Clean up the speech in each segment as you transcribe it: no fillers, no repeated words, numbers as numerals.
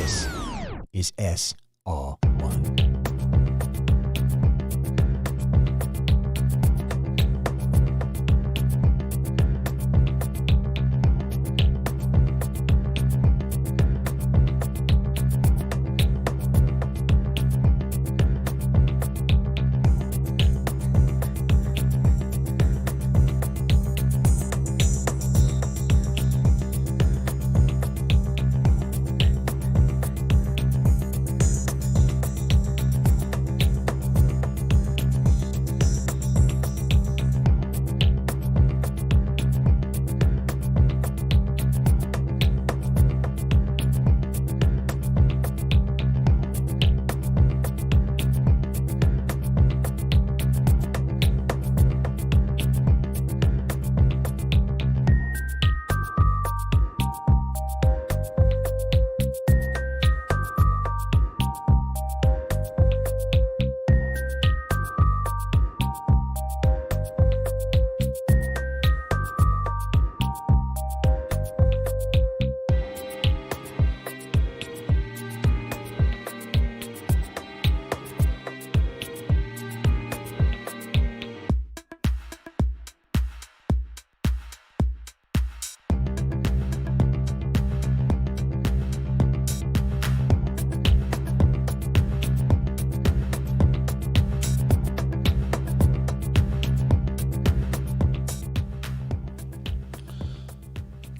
This is SR1.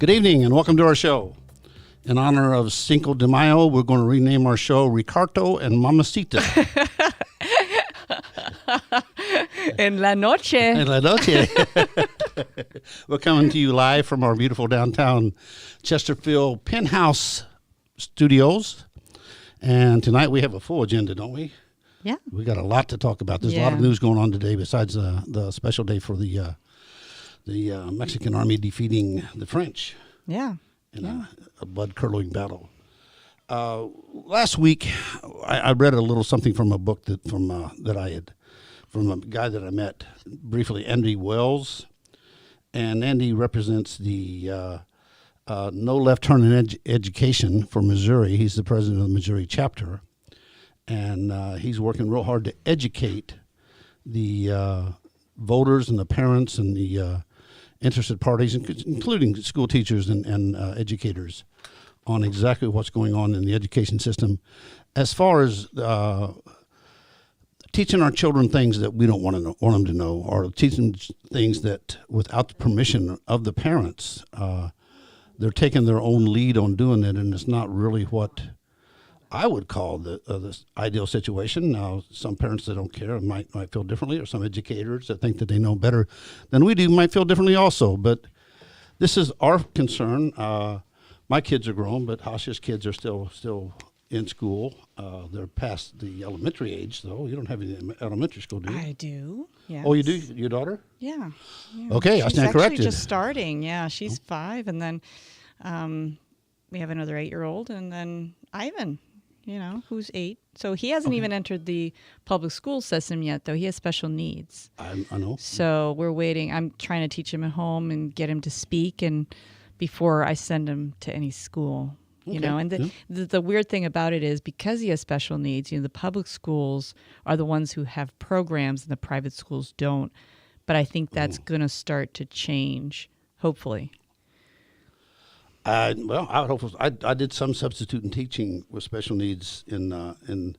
Good evening and welcome to our show. In honor of Cinco de Mayo, we're going to rename our show Ricardo and Mamacita. En la noche. En la noche. We're coming to you live from our beautiful downtown Chesterfield penthouse studios. And tonight we have a full agenda, don't we? Yeah. We got a lot to talk about. There's a lot of news going on today besides the special day for the Mexican army defeating the French in a blood-curdling battle. Last week, I read a little something from a book from a guy that I met briefly, Andy Wells, and Andy represents the No Left Turn in Education for Missouri. He's the president of the Missouri chapter, and he's working real hard to educate the voters and the parents and the interested parties, including school teachers and educators, on exactly what's going on in the education system as far as teaching our children things that we don't want them to know, or teaching things that without the permission of the parents, they're taking their own lead on doing it, and it's not really what I would call the ideal situation. Now, some parents that don't care might feel differently, or some educators that think that they know better than we do might feel differently also. But this is our concern. My kids are grown, but Hasha's kids are still in school. They're past the elementary age, though. You don't have any elementary school, do you? I do. Yes. Oh, you do? Your daughter? Yeah. Okay, I stand corrected. She's actually just starting. Yeah, she's 5, and then we have another 8-year-old, and then Ivan, who's 8. So he hasn't even entered the public school system yet, though. He has special needs. I know. So we're waiting. I'm trying to teach him at home and get him to speak, and before I send him to any school. And the weird thing about it is, because he has special needs, the public schools are the ones who have programs and the private schools don't. But I think that's going to start to change, hopefully. I would hope. I did some substitute teaching with special needs in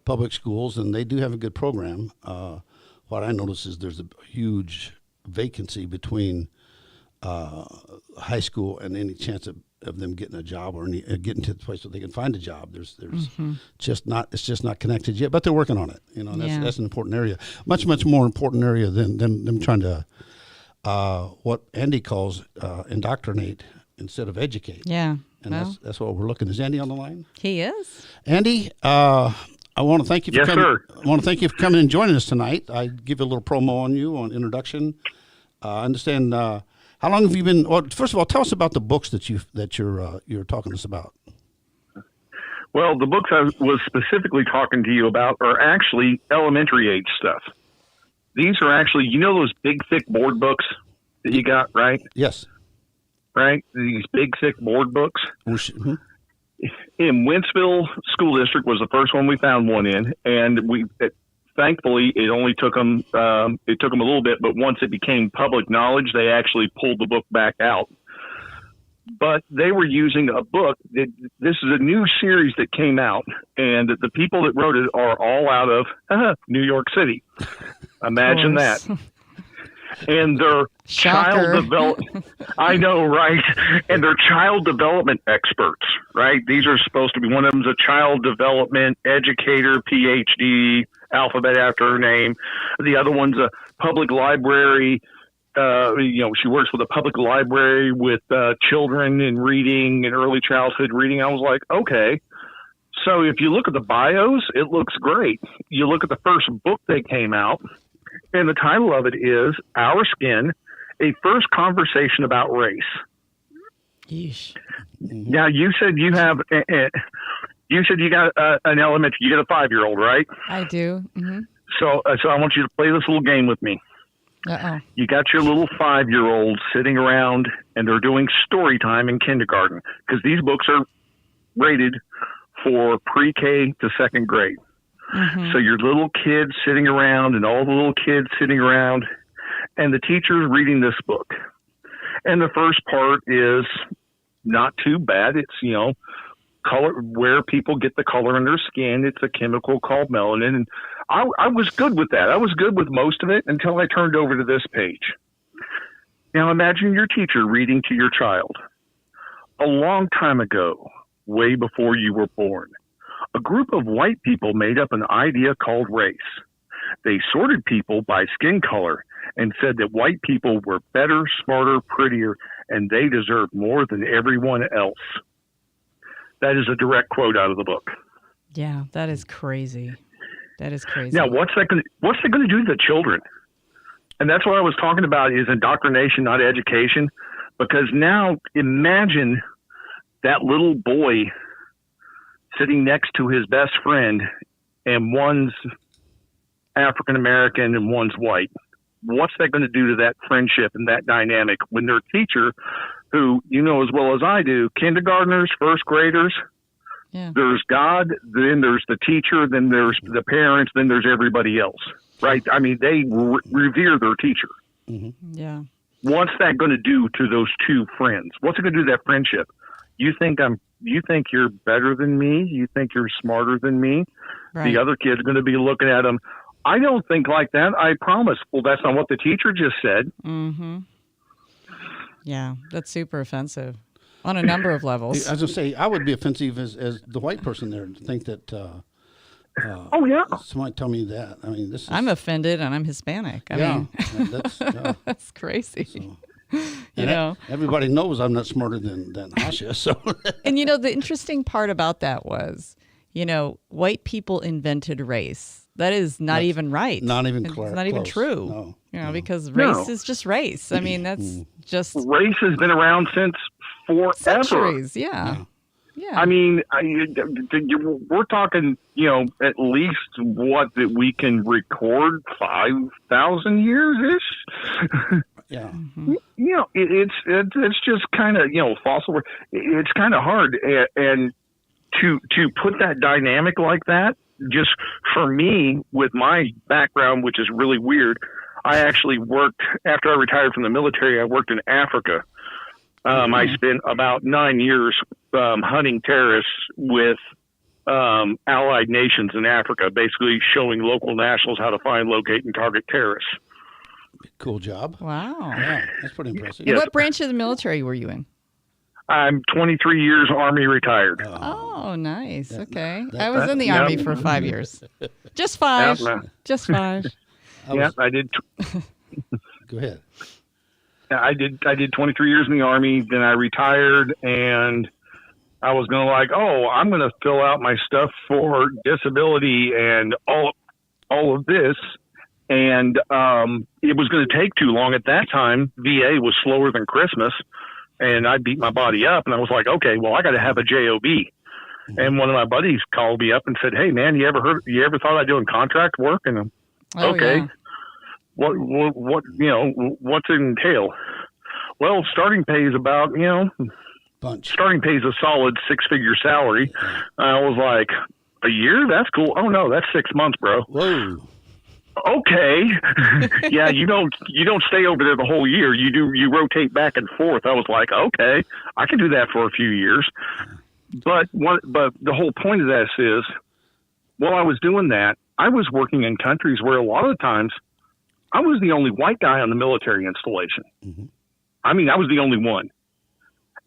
public schools, and they do have a good program. What I notice is there's a huge vacancy between high school and any chance of them getting a job or getting to the place where they can find a job. There's just not connected yet, but they're working on it. That's an important area, much more important area than them trying to what Andy calls indoctrinate instead of educate. Yeah, and that's what we're looking. Is Andy on the line? He is. Andy, I want to thank you for coming. Sir. I want to thank you for coming and joining us tonight. I give a little promo on you on introduction. I understand. How long have you been? Well, first of all, tell us about the books that you're talking to us about. Well, the books I was specifically talking to you about are actually elementary age stuff. These are actually, those big, thick board books that you got, right? Yes. Right? These big, thick board books. Mm-hmm. in Wentzville School District was the first one we found one in, and thankfully it only took them a little bit, but once it became public knowledge, they actually pulled the book back out. But they were using a book. This is a new series that came out, and the people that wrote it are all out of New York City. Imagine that. And their child development, I know, right? And they're child development experts, right? These are supposed to be, one of them's a child development educator, PhD, alphabet after her name. The other one's a public library. She works with a public library with children in reading and early childhood reading. I was like, okay. So if you look at the bios, it looks great. You look at the first book they came out, and the title of it is Our Skin, A First Conversation About Race. Yeesh. Now, you said you have, you got an elementary, you got a 5-year-old, right? I do. Mm-hmm. So I want you to play this little game with me. Uh-oh. You got your little 5-year-old sitting around, and they're doing story time in kindergarten, because these books are rated for pre-K to second grade. Mm-hmm. So your little kids sitting around, and all the little kids sitting around, and the teacher's reading this book. And the first part is not too bad. It's, color, where people get the color in their skin. It's a chemical called melanin. And I was good with that. I was good with most of it until I turned over to this page. Now imagine your teacher reading to your child. A long time ago, way before you were born, a group of white people made up an idea called race. They sorted people by skin color and said that white people were better, smarter, prettier, and they deserved more than everyone else. That is a direct quote out of the book. Yeah, that is crazy. That is crazy. Now, what's that going to do to the children? And that's what I was talking about, is indoctrination, not education. Because now imagine that little boy sitting next to his best friend, and one's African American and one's white. What's that going to do to that friendship and that dynamic when their teacher, who you know as well as I do, kindergartners, first graders, there's God, then there's the teacher, then there's the parents, then there's everybody else, right? I mean, they revere their teacher. Mm-hmm. Yeah. What's that going to do to those two friends? What's it going to do to that friendship? You think you're better than me? You think you're smarter than me? Right. The other kid's going to be looking at them. I don't think like that. I promise. Well, that's not what the teacher just said. Mm-hmm. Yeah, that's super offensive on a number of levels. I was going to say, I would be offensive as the white person there to think that. Oh yeah. Somebody tell me that. I mean, this. I'm offended, and I'm Hispanic. I mean, that's crazy. So. Everybody knows I'm not smarter than Hasha. So, and the interesting part about that was, white people invented race. That is not even right. Not even close. It's not even true. No. Because race is just race. I mean, that's just race has been around since forever. Centuries. Yeah. I mean, we're talking, at least that we can record 5,000 years ish. Yeah. Mm-hmm. It's just kind of, fossil. It's kind of hard. And to put that dynamic like that, just for me, with my background, which is really weird, I actually worked, after I retired from the military, I worked in Africa. I spent about 9 years hunting terrorists with allied nations in Africa, basically showing local nationals how to find, locate, and target terrorists. Cool job. Wow. Yeah, that's pretty impressive. Yes. What branch of the military were you in? I'm 23 years Army retired. Oh, nice. Okay. I was in the Army for 5 years. Just 5. Just 5. I did. Go ahead. I did 23 years in the Army. Then I retired, and I was going to I'm going to fill out my stuff for disability and all of this. And it was going to take too long. At that time, VA was slower than Christmas. And I beat my body up, and I was like, okay, well, I got to have a job. Mm-hmm. And one of my buddies called me up and said, hey, man, you ever thought of doing contract work? And I'm, okay. Yeah. What, what's it entail? Well, starting pay is about, starting pay is a solid 6-figure salary. I was like, a year? That's cool. Oh no, that's 6 months, bro. Whoa. Okay. Yeah, you don't stay over there the whole year. You rotate back and forth. I was like, okay, I can do that for a few years. But the whole point of this is, while I was doing that, I was working in countries where a lot of the times I was the only white guy on the military installation. Mm-hmm. I mean, I was the only one.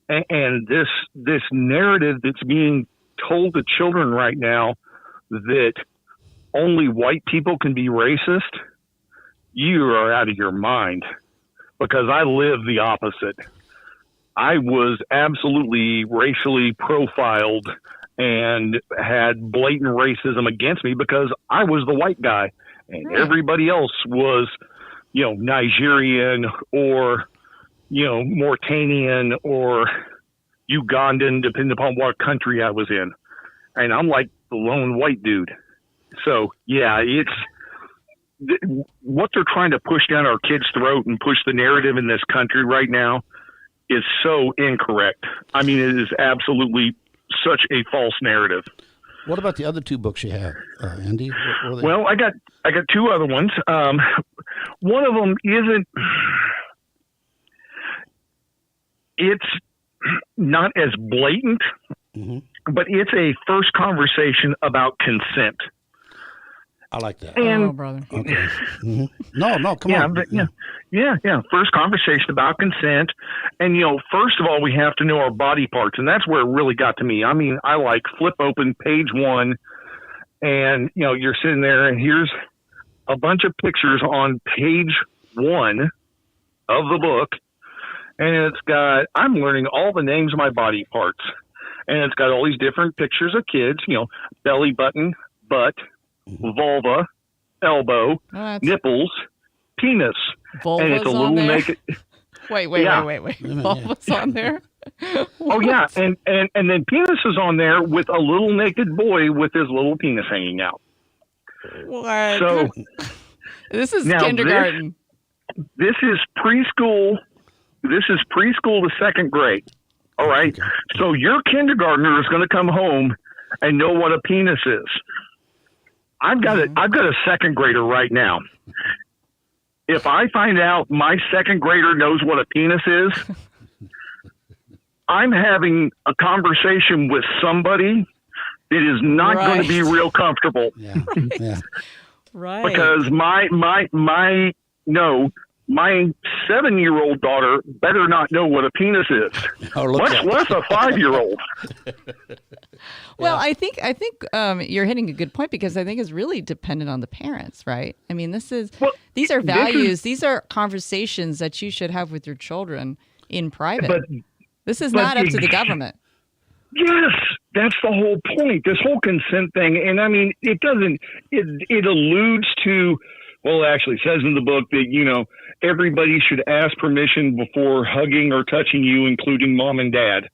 And this narrative that's being told to children right now that only white people can be racist, you are out of your mind, because I live the opposite. I was absolutely racially profiled and had blatant racism against me because I was the white guy, and everybody else was, Nigerian or, Mauritanian or Ugandan, depending upon what country I was in. And I'm like the lone white dude. So, yeah, what they're trying to push down our kids' throat and push the narrative in this country right now is so incorrect. I mean, it is absolutely such a false narrative. What about the other two books you have, Andy? What are they? Well, I got two other ones. One of them isn't. It's not as blatant, but it's a first conversation about consent. I like that. And, brother. Okay. Mm-hmm. No, come on. But, yeah. First conversation about consent. And, first of all, we have to know our body parts. And that's where it really got to me. I mean, I flip open page 1 and, you're sitting there and here's a bunch of pictures on page 1 of the book. And it's got, I'm learning all the names of my body parts. And it's got all these different pictures of kids, belly button, butt, vulva, elbow, nipples, penis. Vulva's and it's a little naked. Wait. Vulva's on there? Oh, yeah. And then penis is on there with a little naked boy with his little penis hanging out. What? So this is kindergarten. This is preschool. This is preschool to second grade. All right. Okay. So your kindergartner is going to come home and know what a penis is. I've got a second grader right now. If I find out my second grader knows what a penis is, I'm having a conversation with somebody that is not going to be real comfortable. Yeah. Yeah. Right. Because my 7-year-old daughter better not know what a penis is. Much less a 5-year-old. Well, I think you're hitting a good point, because I think it's really dependent on the parents, right? I mean, these are values, these are conversations that you should have with your children in private. This is not up to the government. Yes, that's the whole point. This whole consent thing, and I mean, it alludes to. Well, it actually says in the book that, everybody should ask permission before hugging or touching you, including mom and dad.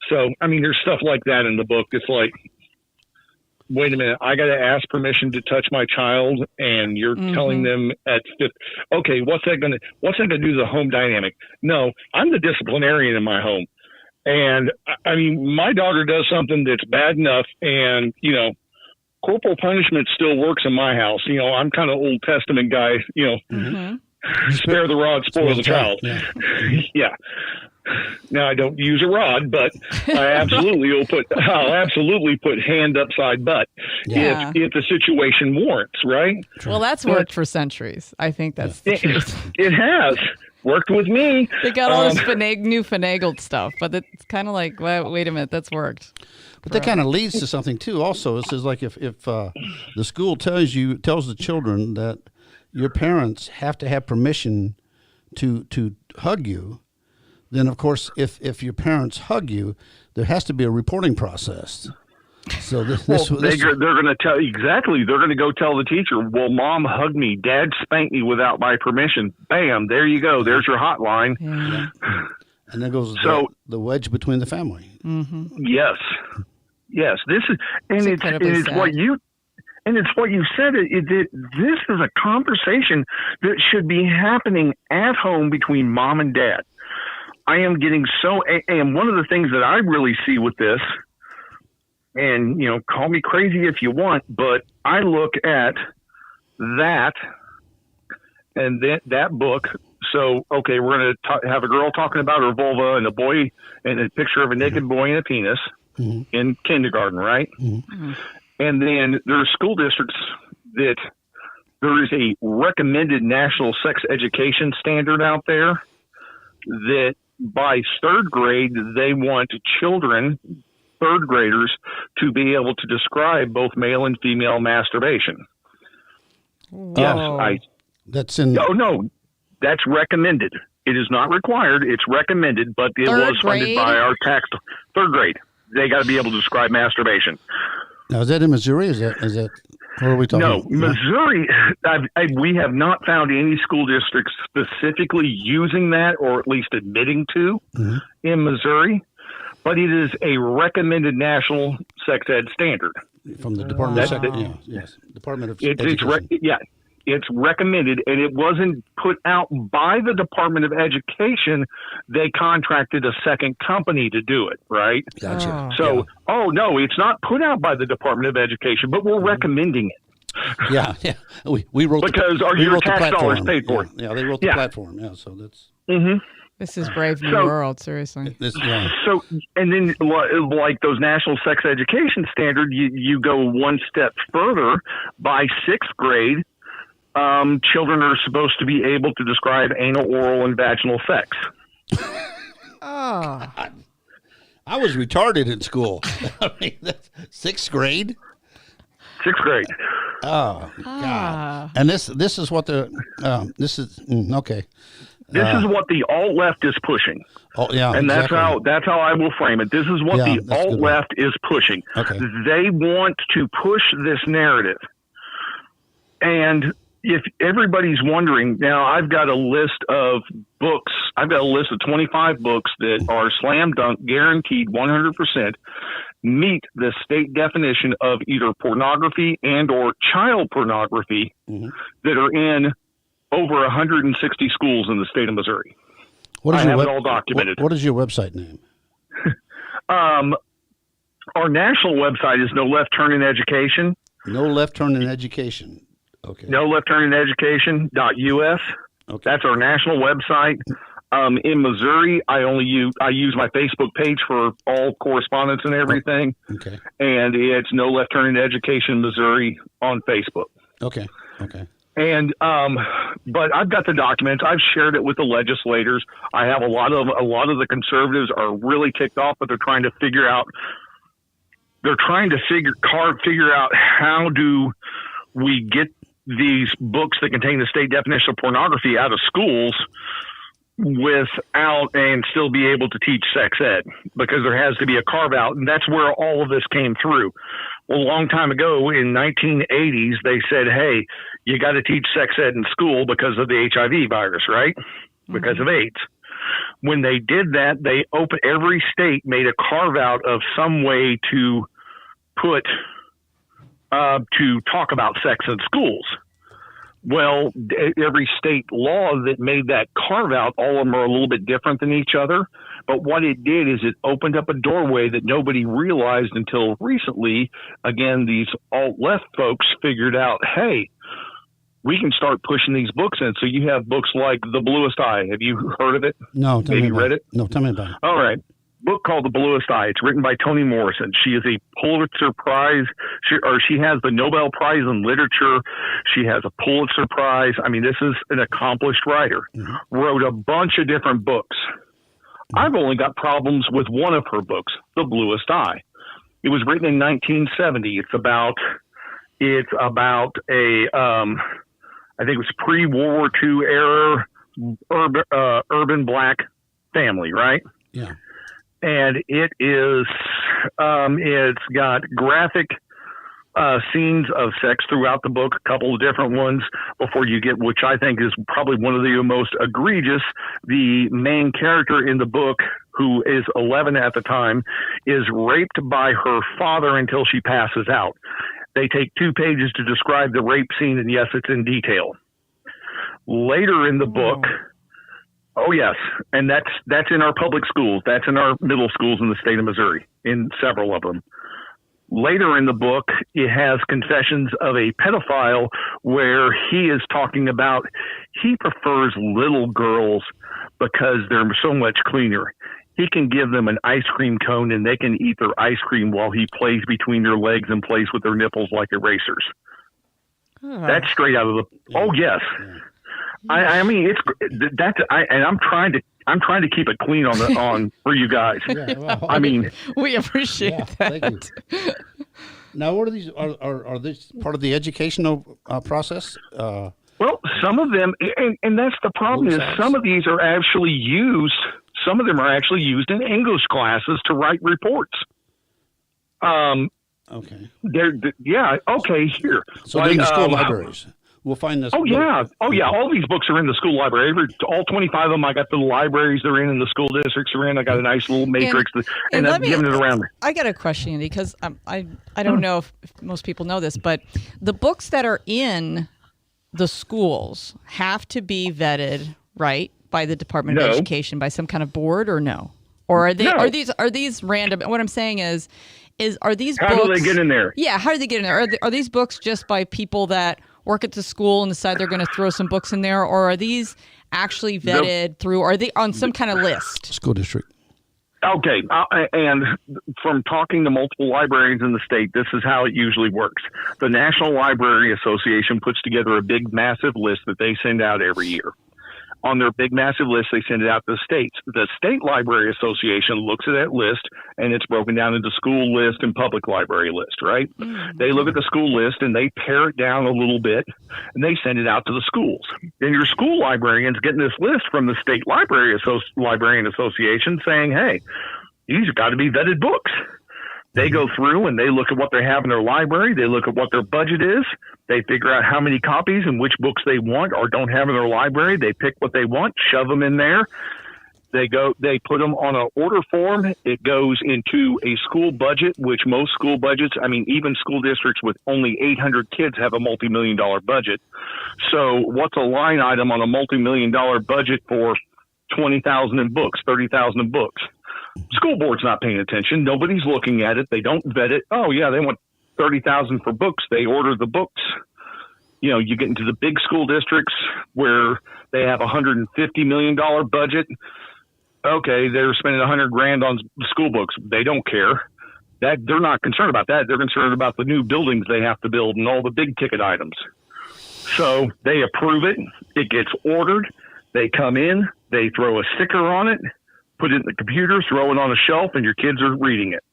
So, I mean, there's stuff like that in the book. It's like, wait a minute, I got to ask permission to touch my child, and you're telling them at 5th. Okay, what's that going to do to the home dynamic? No, I'm the disciplinarian in my home. And I mean, my daughter does something that's bad enough, and, corporal punishment still works in my house. I'm kind of Old Testament guy, spare the rod, spoil the child. Yeah. Yeah. Now I don't use a rod, but I'll absolutely put hand upside butt if the situation warrants, right? Well, that's worked for centuries. I think that's the truth. It has worked with me. They got all this new finagled stuff, but it's kind of like, well, wait a minute, that's worked. But that kind of leads to something too. Also, it says like if the school tells the children that your parents have to have permission to hug you, then of course if your parents hug you, there has to be a reporting process. So they're going to tell exactly. They're going to go tell the teacher, "Well, mom hugged me, dad spanked me without my permission." Bam! There you go. There's your hotline. Yeah. And there goes the wedge between the family. Mm-hmm. Yes. This is, and it's what you said. This is a conversation that should be happening at home between mom and dad. I am getting so, and one of the things that I really see with this, and, you know, call me crazy if you want, but I look at that and that book. So, okay, we're going to have a girl talking about her vulva and a boy and a picture of a naked boy and a penis in kindergarten, right? And then there are school districts that there is a recommended national sex education standard out there that by third grade, they want children, third graders, to be able to describe both male and female masturbation. Yes, that's in. No, that's recommended. It is not required. It's recommended, but it was funded by our tax. Third grade, they got to be able to describe masturbation. Now, is that in Missouri? Is that? What are we talking about? No, Missouri. We have not found any school districts specifically using that, or at least admitting to, in Missouri. But it is a recommended national sex ed standard from the Department of Department of Education. It's recommended, and it wasn't put out by the Department of Education. They contracted a second company to do it, right? Gotcha. So, no, it's not put out by the Department of Education, but we're recommending it. Yeah. We wrote because your tax dollars paid for it. Yeah, they wrote the platform. Yeah, so that's. This is brave new world, seriously. So, and then like those national sex education standard, you go one step further. By sixth grade, children are supposed to be able to describe anal, oral, and vaginal sex. I was retarded in school. I mean, sixth grade. Sixth grade. Oh God! And this is what this is okay. This is what the alt left is pushing. Oh yeah, and that's how I will frame it. This is what the alt left is pushing. Okay. They want to push this narrative, and if everybody's wondering, now I've got a list of books. I've got a list of 25 books that are slam dunk, guaranteed 100% meet the state definition of either pornography and or child pornography that are in over 160 schools in the state of Missouri. I have it all documented. What is your website name? Our national website is No Left Turn in Education. No Left Turn in Education. Okay. No Left Turn in Education.us. Okay. That's our national website. In Missouri, I use my Facebook page for all correspondence and everything. Okay. And it's No Left Turn in Education Missouri on Facebook. Okay. And but I've got the documents. I've shared it with the legislators. I have a lot of the conservatives are really ticked off, but they're trying to figure out how do we get these books that contain the state definition of pornography out of schools without and still be able to teach sex ed, because there has to be a carve out. And that's where all of this came through. Well, a long time ago in 1980s, they said, hey, you got to teach sex ed in school because of the HIV virus, right? Because of AIDS. When they did that, every state made a carve out of some way to put, to talk about sex in schools. Well, every state law that made that carve out, all of them are a little bit different than each other. But what it did is it opened up a doorway that nobody realized until recently. Again, these alt-left folks figured out, hey, we can start pushing these books in. So you have books like The Bluest Eye. Have you heard of it? No. Have you read it? No, tell me about it. All right. Book called The Bluest Eye. It's written by Toni Morrison. She is a Pulitzer Prize, she has the Nobel Prize in Literature. She has a Pulitzer Prize. I mean, this is an accomplished writer. Wrote a bunch of different books. I've only got problems with one of her books, The Bluest Eye. It was written in 1970. It's about a, I think it was pre-World War II era urban black family, right? Yeah. And it is, it's got graphic scenes of sex throughout the book, a couple of different ones before you get, which I think is probably one of the most egregious. The main character in the book, who is 11 at the time, is raped by her father until she passes out. They take 2 pages to describe the rape scene, and yes, it's in detail. Later in the book, Oh, yes. And that's in our public schools. That's in our middle schools in the state of Missouri, in several of them. Later in the book, it has confessions of a pedophile where he is talking about he prefers little girls because they're so much cleaner. He can give them an ice cream cone and they can eat their ice cream while he plays between their legs and plays with their nipples like erasers. That's straight out of the. Oh yes, I mean I'm trying to keep it clean on for you guys. Yeah, well, I mean, we appreciate that. Thank you. Now, what are these? Are these part of the educational process? Well, some of them, and that's the problem is some of these are actually used. Some of them are actually used in English classes to write reports. Okay. Okay. Here. So like, in the school libraries, we'll find this. Oh yeah. All these books are in the school library. All 25 of them. I got the libraries they're in, and the school districts are in. I got a nice little matrix, and I'm giving it around. I got a question, Andy, because I don't know if most people know this, but the books that are in the schools have to be vetted, right, by the Department of Education, by some kind of board, or no? Or are they? No. Are these random? What I'm saying is are these books? How do they get in there? Yeah, how do they get in there? Are these books just by people that work at the school and decide they're going to throw some books in there, or are these actually vetted through? Are they on some kind of list? School district. Okay, and from talking to multiple librarians in the state, this is how it usually works. The National Library Association puts together a big, massive list that they send out every year. On their big, massive list, they send it out to the states. The State Library Association looks at that list, and it's broken down into school list and public library list, right? Mm-hmm. They look at the school list, and they pare it down a little bit, and they send it out to the schools. Then your school librarian's getting this list from the State Librarian Association saying, hey, these have got to be vetted books. They go through and they look at what they have in their library. They look at what their budget is. They figure out how many copies and which books they want or don't have in their library. They pick what they want, shove them in there. They put them on an order form. It goes into a school budget, which most school budgets, I mean, even school districts with only 800 kids have a multi-million-dollar budget. So what's a line item on a multi-million-dollar budget for 20,000 in books, 30,000 in books? School board's not paying attention. Nobody's looking at it. They don't vet it. Oh, yeah, they want 30,000 for books. They order the books. You know, you get into the big school districts where they have $150 million budget. Okay, they're spending $100,000 on school books. They don't care. That they're not concerned about that. They're concerned about the new buildings they have to build and all the big ticket items. So they approve it. It gets ordered. They come in. They throw a sticker on it. Put it in the computer, throw it on a shelf, and your kids are reading it.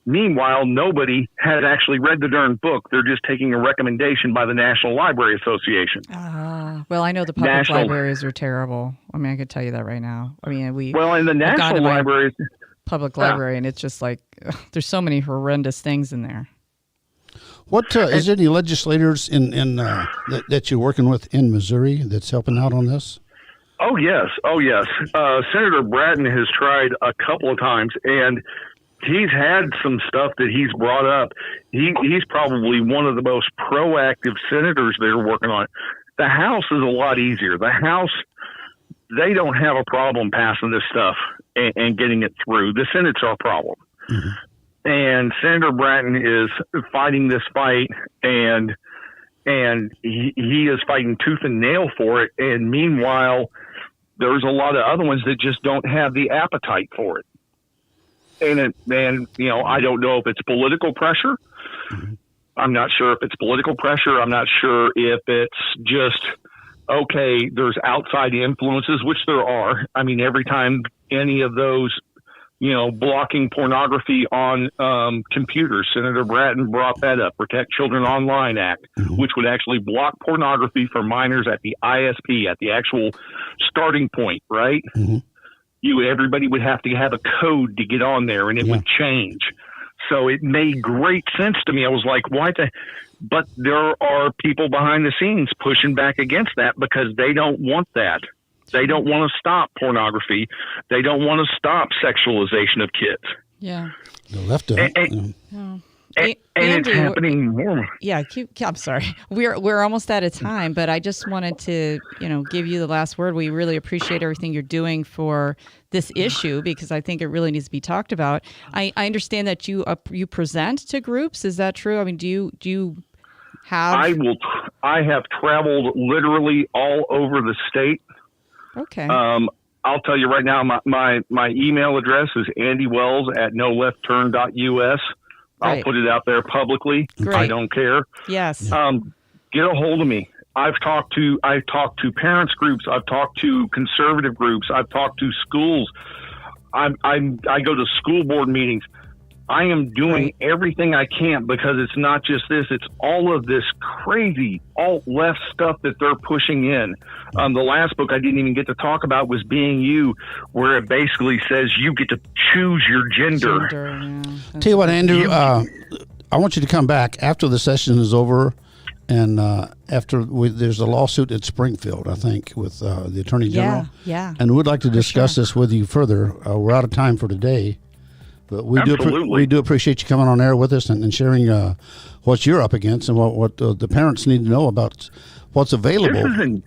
Meanwhile, nobody has actually read the darn book. They're just taking a recommendation by the National Library Association. Well, I know the public libraries are terrible. I mean, I could tell you that right now. I mean, in the National Libraries, public library, and it's just like there's so many horrendous things in there. What is there any legislators in that you're working with in Missouri that's helping out on this? Oh, yes. Senator Bratton has tried a couple of times, and he's had some stuff that he's brought up. He's probably one of the most proactive senators they're working on. The House is a lot easier. The House, they don't have a problem passing this stuff and getting it through. The Senate's our problem. Mm-hmm. And Senator Bratton is fighting this fight, and he is fighting tooth and nail for it. And meanwhile, there's a lot of other ones that just don't have the appetite for it. And you know, I don't know if it's political pressure. Mm-hmm. I'm not sure if it's political pressure. I'm not sure if it's just, okay, there's outside influences, which there are. I mean, every time any of those, you know, blocking pornography on computers. Senator Bratton brought that up, Protect Children Online Act, mm-hmm. which would actually block pornography for minors at the ISP, at the actual starting point, right? Mm-hmm. Everybody would have to have a code to get on there, and it would change. So it made great sense to me. I was like, why the... But there are people behind the scenes pushing back against that because they don't want that. They don't want to stop pornography. They don't want to stop sexualization of kids. Yeah. The left And Andrew, it's happening more. Yeah, I'm sorry. We're almost out of time, but I just wanted to, give you the last word. We really appreciate everything you're doing for this issue because I think it really needs to be talked about. I understand that you present to groups. Is that true? I mean, do you have? I have traveled literally all over the state. Okay. I'll tell you right now, my email address is andywells@noleftturn.us. I'll put it out there publicly. Great. I don't care. Yes. Get a hold of me. I've talked to parents groups. I've talked to conservative groups. I've talked to schools. I go to school board meetings. I am doing everything I can because it's not just this. It's all of this crazy alt-left stuff that they're pushing in. The last book I didn't even get to talk about was Being You, where it basically says you get to choose your gender. Tell you what, Andrew, I want you to come back after the session is over and there's a lawsuit at Springfield, I think, with the Attorney General. Yeah. And we'd like to discuss this with you further. We're out of time for today. But we do appreciate you coming on air with us and sharing what you're up against and what the parents need to know about what's available.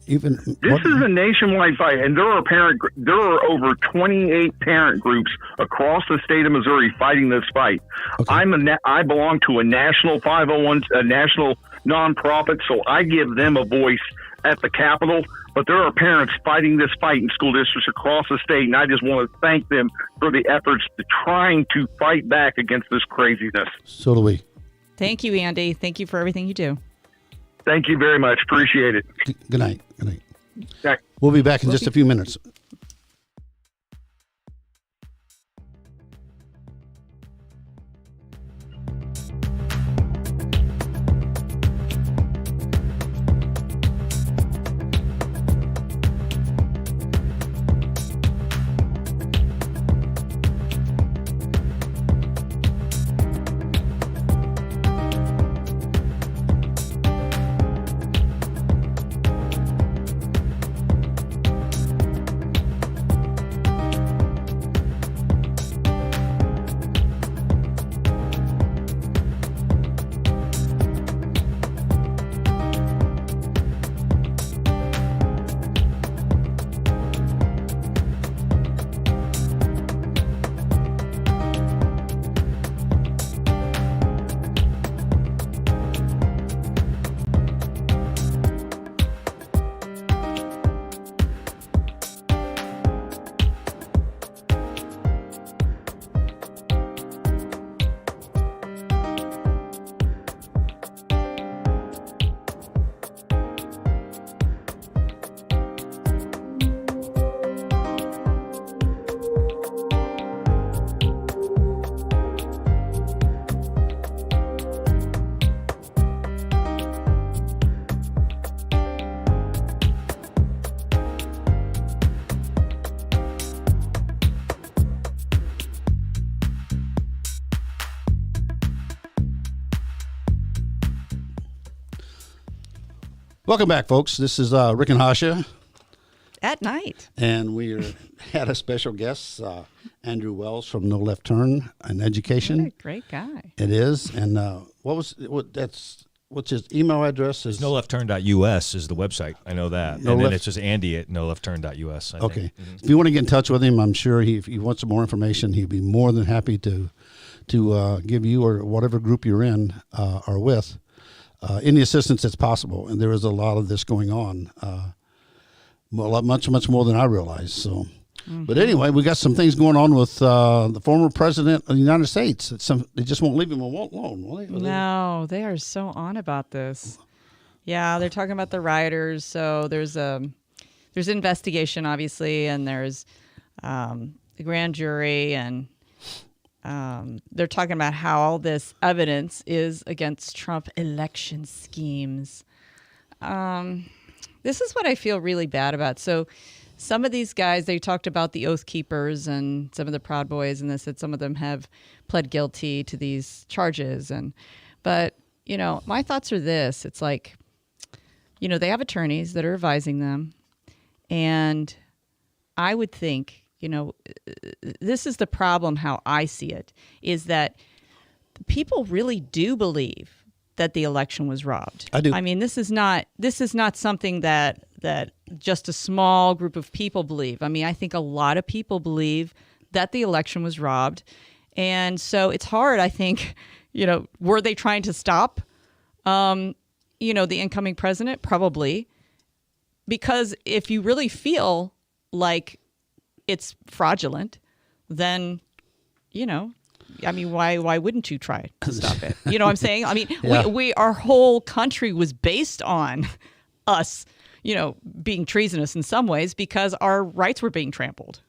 This is a nationwide fight, and there are over 28 parent groups across the state of Missouri fighting this fight. Okay. I belong to a national 501, a national nonprofit, so I give them a voice at the Capitol. But there are parents fighting this fight in school districts across the state, and I just want to thank them for the efforts to trying to fight back against this craziness. So do we. Thank you, Andy. Thank you for everything you do. Thank you very much. Appreciate it. Good night. Good night. Okay. We'll be back in just a few minutes. Welcome back, folks. This is Rick and Hasha. At night. And we had a special guest, Andrew Wells from No Left Turn in Education. What a great guy. It is. And what's his email address? Is noleftturn.us is the website. I know that. And then it's just Andy at noleftturn.us. Okay. Mm-hmm. If you want to get in touch with him, I'm sure if he wants some more information, he'd be more than happy to give you or whatever group you're in or with any assistance that's possible. And there is a lot of this going on, much more than I realized. So, But anyway, we got some things going on with the former president of the United States. They just won't leave him alone, will they? No, they are so on about this. Yeah, they're talking about the rioters. So there's investigation, obviously, and there's the grand jury, and they're talking about how all this evidence is against Trump election schemes. This is what I feel really bad about. So some of these guys, they talked about the Oath Keepers and some of the Proud Boys, and they said some of them have pled guilty to these charges. But my thoughts are this. It's like, they have attorneys that are advising them. And I would think, this is the problem, how I see it, is that people really do believe that the election was robbed. I do. I mean, this is not something that just a small group of people believe. I mean, I think a lot of people believe that the election was robbed. And so it's hard, I think, were they trying to stop, the incoming president? Probably. Because if you really feel like it's fraudulent, then, I mean, why wouldn't you try to stop it? You know what I'm saying? I mean, our whole country was based on us, being treasonous in some ways because our rights were being trampled.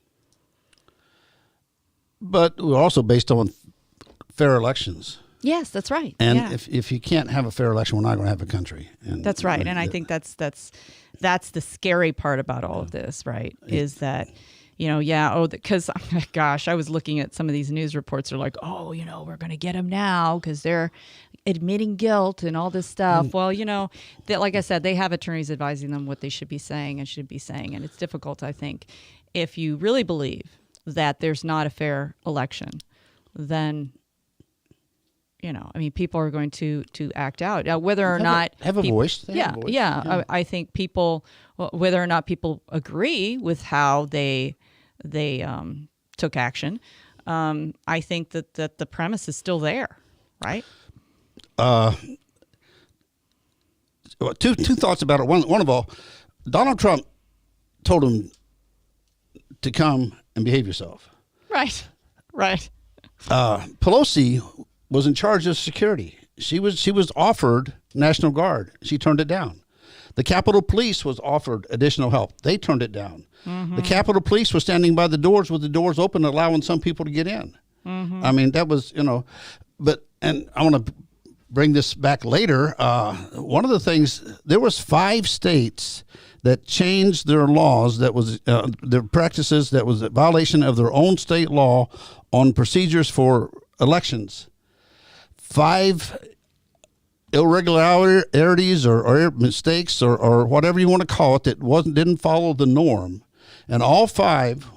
But we're also based on fair elections. Yes, that's right. And if you can't have a fair election, we're not going to have a country. And that's right. And I think that's the scary part about all of this, right? Is that, because, gosh, I was looking at some of these news reports. They're like, we're going to get them now because they're admitting guilt and all this stuff. Well, like I said, they have attorneys advising them what they should be saying and should be saying. And it's difficult, I think, if you really believe that there's not a fair election, then, people are going to act out. Now, whether or not have a voice. Yeah. I think people, whether or not people agree with how they took action, I think that the premise is still there, right? Two thoughts about it. One of all, Donald Trump told him to come and behave yourself. Right. Pelosi was in charge of security. She was offered National Guard. She turned it down. The Capitol Police was offered additional help. They turned it down. Mm-hmm. The Capitol Police was standing by the doors with the doors open, allowing some people to get in. Mm-hmm. I mean, that was, and I want to bring this back later. One of the things, there was 5 states that changed their laws, that was their practices, that was a violation of their own state law on procedures for elections. 5 irregularities or mistakes or whatever you want to call it that didn't follow the norm, and all 5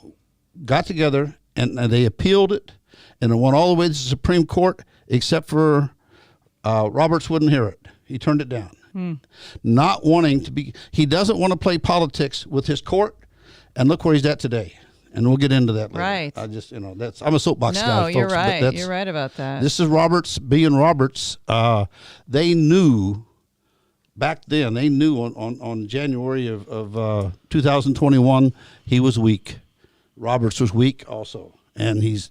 got together and they appealed it, and it went all the way to the Supreme Court, except for Roberts wouldn't hear it. He turned it down. Not wanting to be, he doesn't want to play politics with his court, and look where he's at today. And we'll get into that later. Right. I just, I'm a soapbox guy, folks. No, you're right. You're right about that. This is Roberts being Roberts. They knew back then, on January of 2021, he was weak. Roberts was weak also. And he's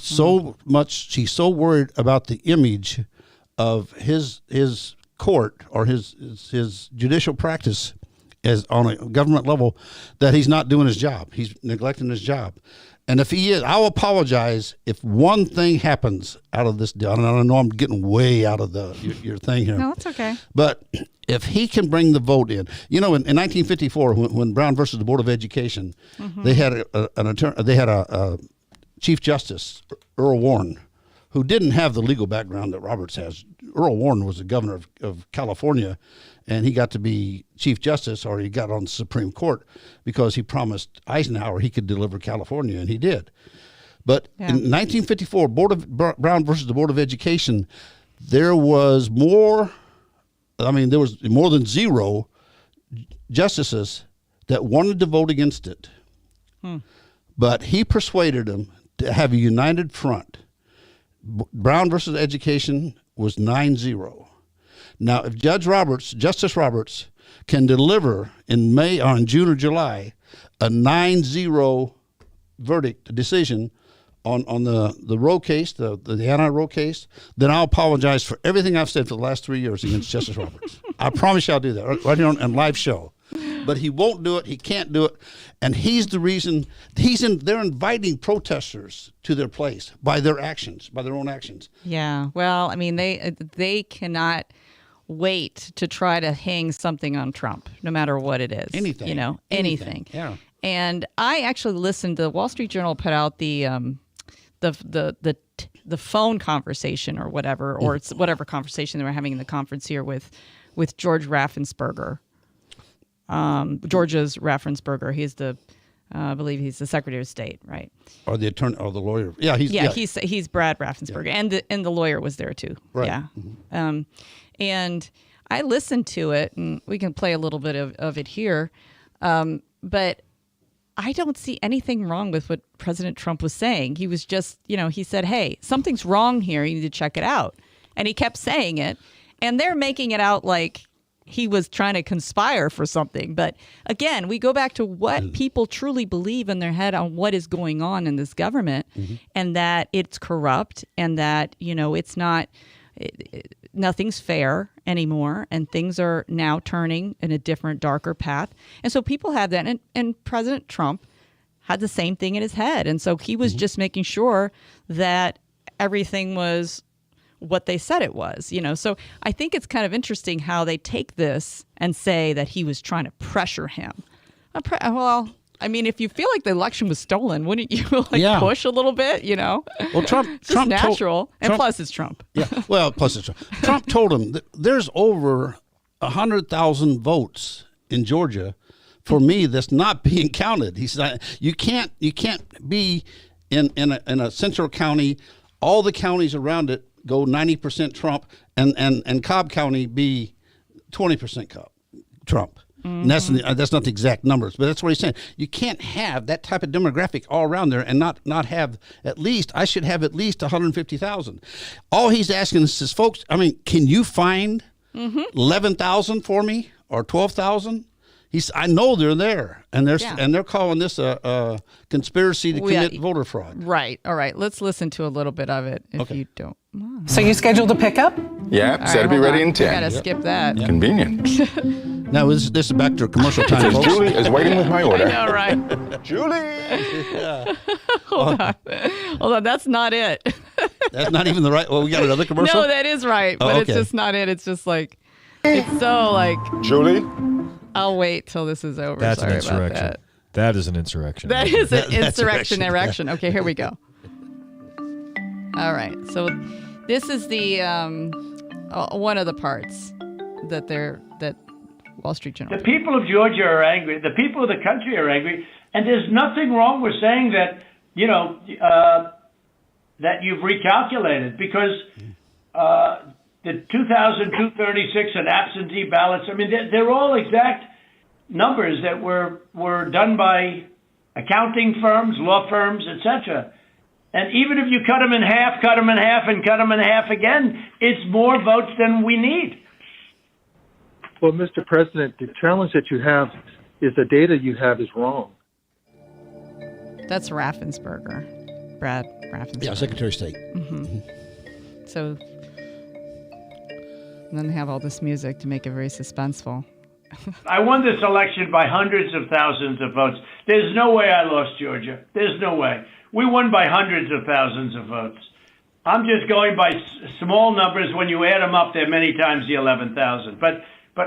so worried about the image of his court or his judicial practice as on a government level that he's not doing his job. He's neglecting his job. And if he is, I'll apologize if one thing happens out of this deal. I know I'm getting way out of your thing here. No, it's okay. But if he can bring the vote in, in 1954, when Brown versus the Board of Education, they had a Chief Justice, Earl Warren, who didn't have the legal background that Roberts has. Earl Warren was the governor of California, and he got to be Chief Justice, or he got on the Supreme Court because he promised Eisenhower he could deliver California, and he did. But in 1954, Brown versus the Board of Education, there was more than 0 justices that wanted to vote against it. But he persuaded them to have a united front. Brown versus Education was 9-0. Now, if Justice Roberts, can deliver in May or in June or July a 9-0 decision on the Roe case, the anti-Roe case, then I'll apologize for everything I've said for the last 3 years against Justice Roberts. I promise you I'll do that right here on live show. But he won't do it. He can't do it. And he's the reason they're inviting protesters to their place by their own actions. Yeah. Well, I mean, they cannot wait to try to hang something on Trump, no matter what it is. Anything. Anything. Yeah. And I actually listened. The Wall Street Journal put out the phone conversation or whatever, or it's whatever conversation they were having in the conference here with George Raffensperger. George's Raffensperger. He's the I believe he's the Secretary of State, right? Or the attorney, or the lawyer. Yeah, he's Brad Raffensperger, and the lawyer was there too. Right. Yeah, and I listened to it, and we can play a little bit of it here, but I don't see anything wrong with what President Trump was saying. He was just, he said, "Hey, something's wrong here. You need to check it out," and he kept saying it, and they're making it out like he was trying to conspire for something. But again, we go back to what people truly believe in their head on what is going on in this government, and that it's corrupt, and that, it's not, nothing's fair anymore, and things are now turning in a different, darker path. And so people have that. And President Trump had the same thing in his head. And so he was just making sure that everything was what they said it was, So I think it's kind of interesting how they take this and say that he was trying to pressure him. Well, I mean, if you feel like the election was stolen, wouldn't you push a little bit, Well, Trump, it's just natural. And Trump, plus it's Trump. Yeah, well, plus it's Trump. Trump told him that there's over 100,000 votes in Georgia for me that's not being counted. He said, you can't be in a central county, all the counties around it go 90% Trump, and Cobb County be 20% Trump. And that's not the exact numbers, but that's what he's saying. You can't have that type of demographic all around there and not have I should have at least 150,000. All he's asking us is, folks, can you find 11,000 for me or 12,000? I know they're there, and they're calling this a conspiracy to commit voter fraud. Right. All right. Let's listen to a little bit of it if you don't mind. So you scheduled a pickup? Yeah, said to be ready in 10. I gotta skip that. Convenient. Now this is back to commercial time. Says folks. Julie is waiting with my order. I know, right? Julie! Hold on. That's not it. That's not even the right. Well, we got another commercial. No, that is right, but it's just not it. It's just like, it's so like. Julie? I'll wait till this is over. That's Sorry an insurrection. about that. That is an insurrection. That is an That's insurrection. erection. Okay, here we go. All right. So this is the one of the parts that Wall Street Journal. The people of Georgia are angry. The people of the country are angry, and there's nothing wrong with saying that. That you've recalculated, because the 2,236 and absentee ballots. They're all exact numbers that were done by accounting firms, law firms, etc. And even if you cut them in half, and cut them in half again, it's more votes than we need. Well, Mr. President, the challenge that you have is the data you have is wrong. That's Raffensperger, Brad Raffensperger. Yeah, Secretary of State. So, and then they have all this music to make it very suspenseful. I won this election by hundreds of thousands of votes. There's no way I lost Georgia. There's no way. We won by hundreds of thousands of votes. I'm just going by small numbers. When you add them up, they're many times the 11,000. But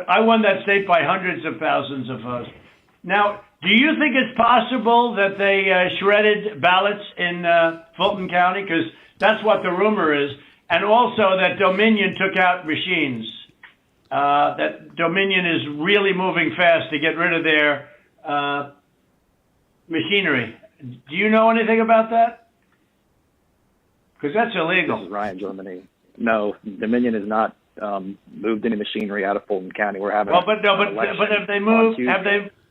I won that state by hundreds of thousands of votes. Now, do you think it's possible that they shredded ballots in Fulton County? Because that's what the rumor is. And also that Dominion took out machines. That Dominion is really moving fast to get rid of their machinery. Do you know anything about that? Because that's illegal. This is Ryan, Germany. No, Dominion has not moved any machinery out of Fulton County. We're having but have they moved?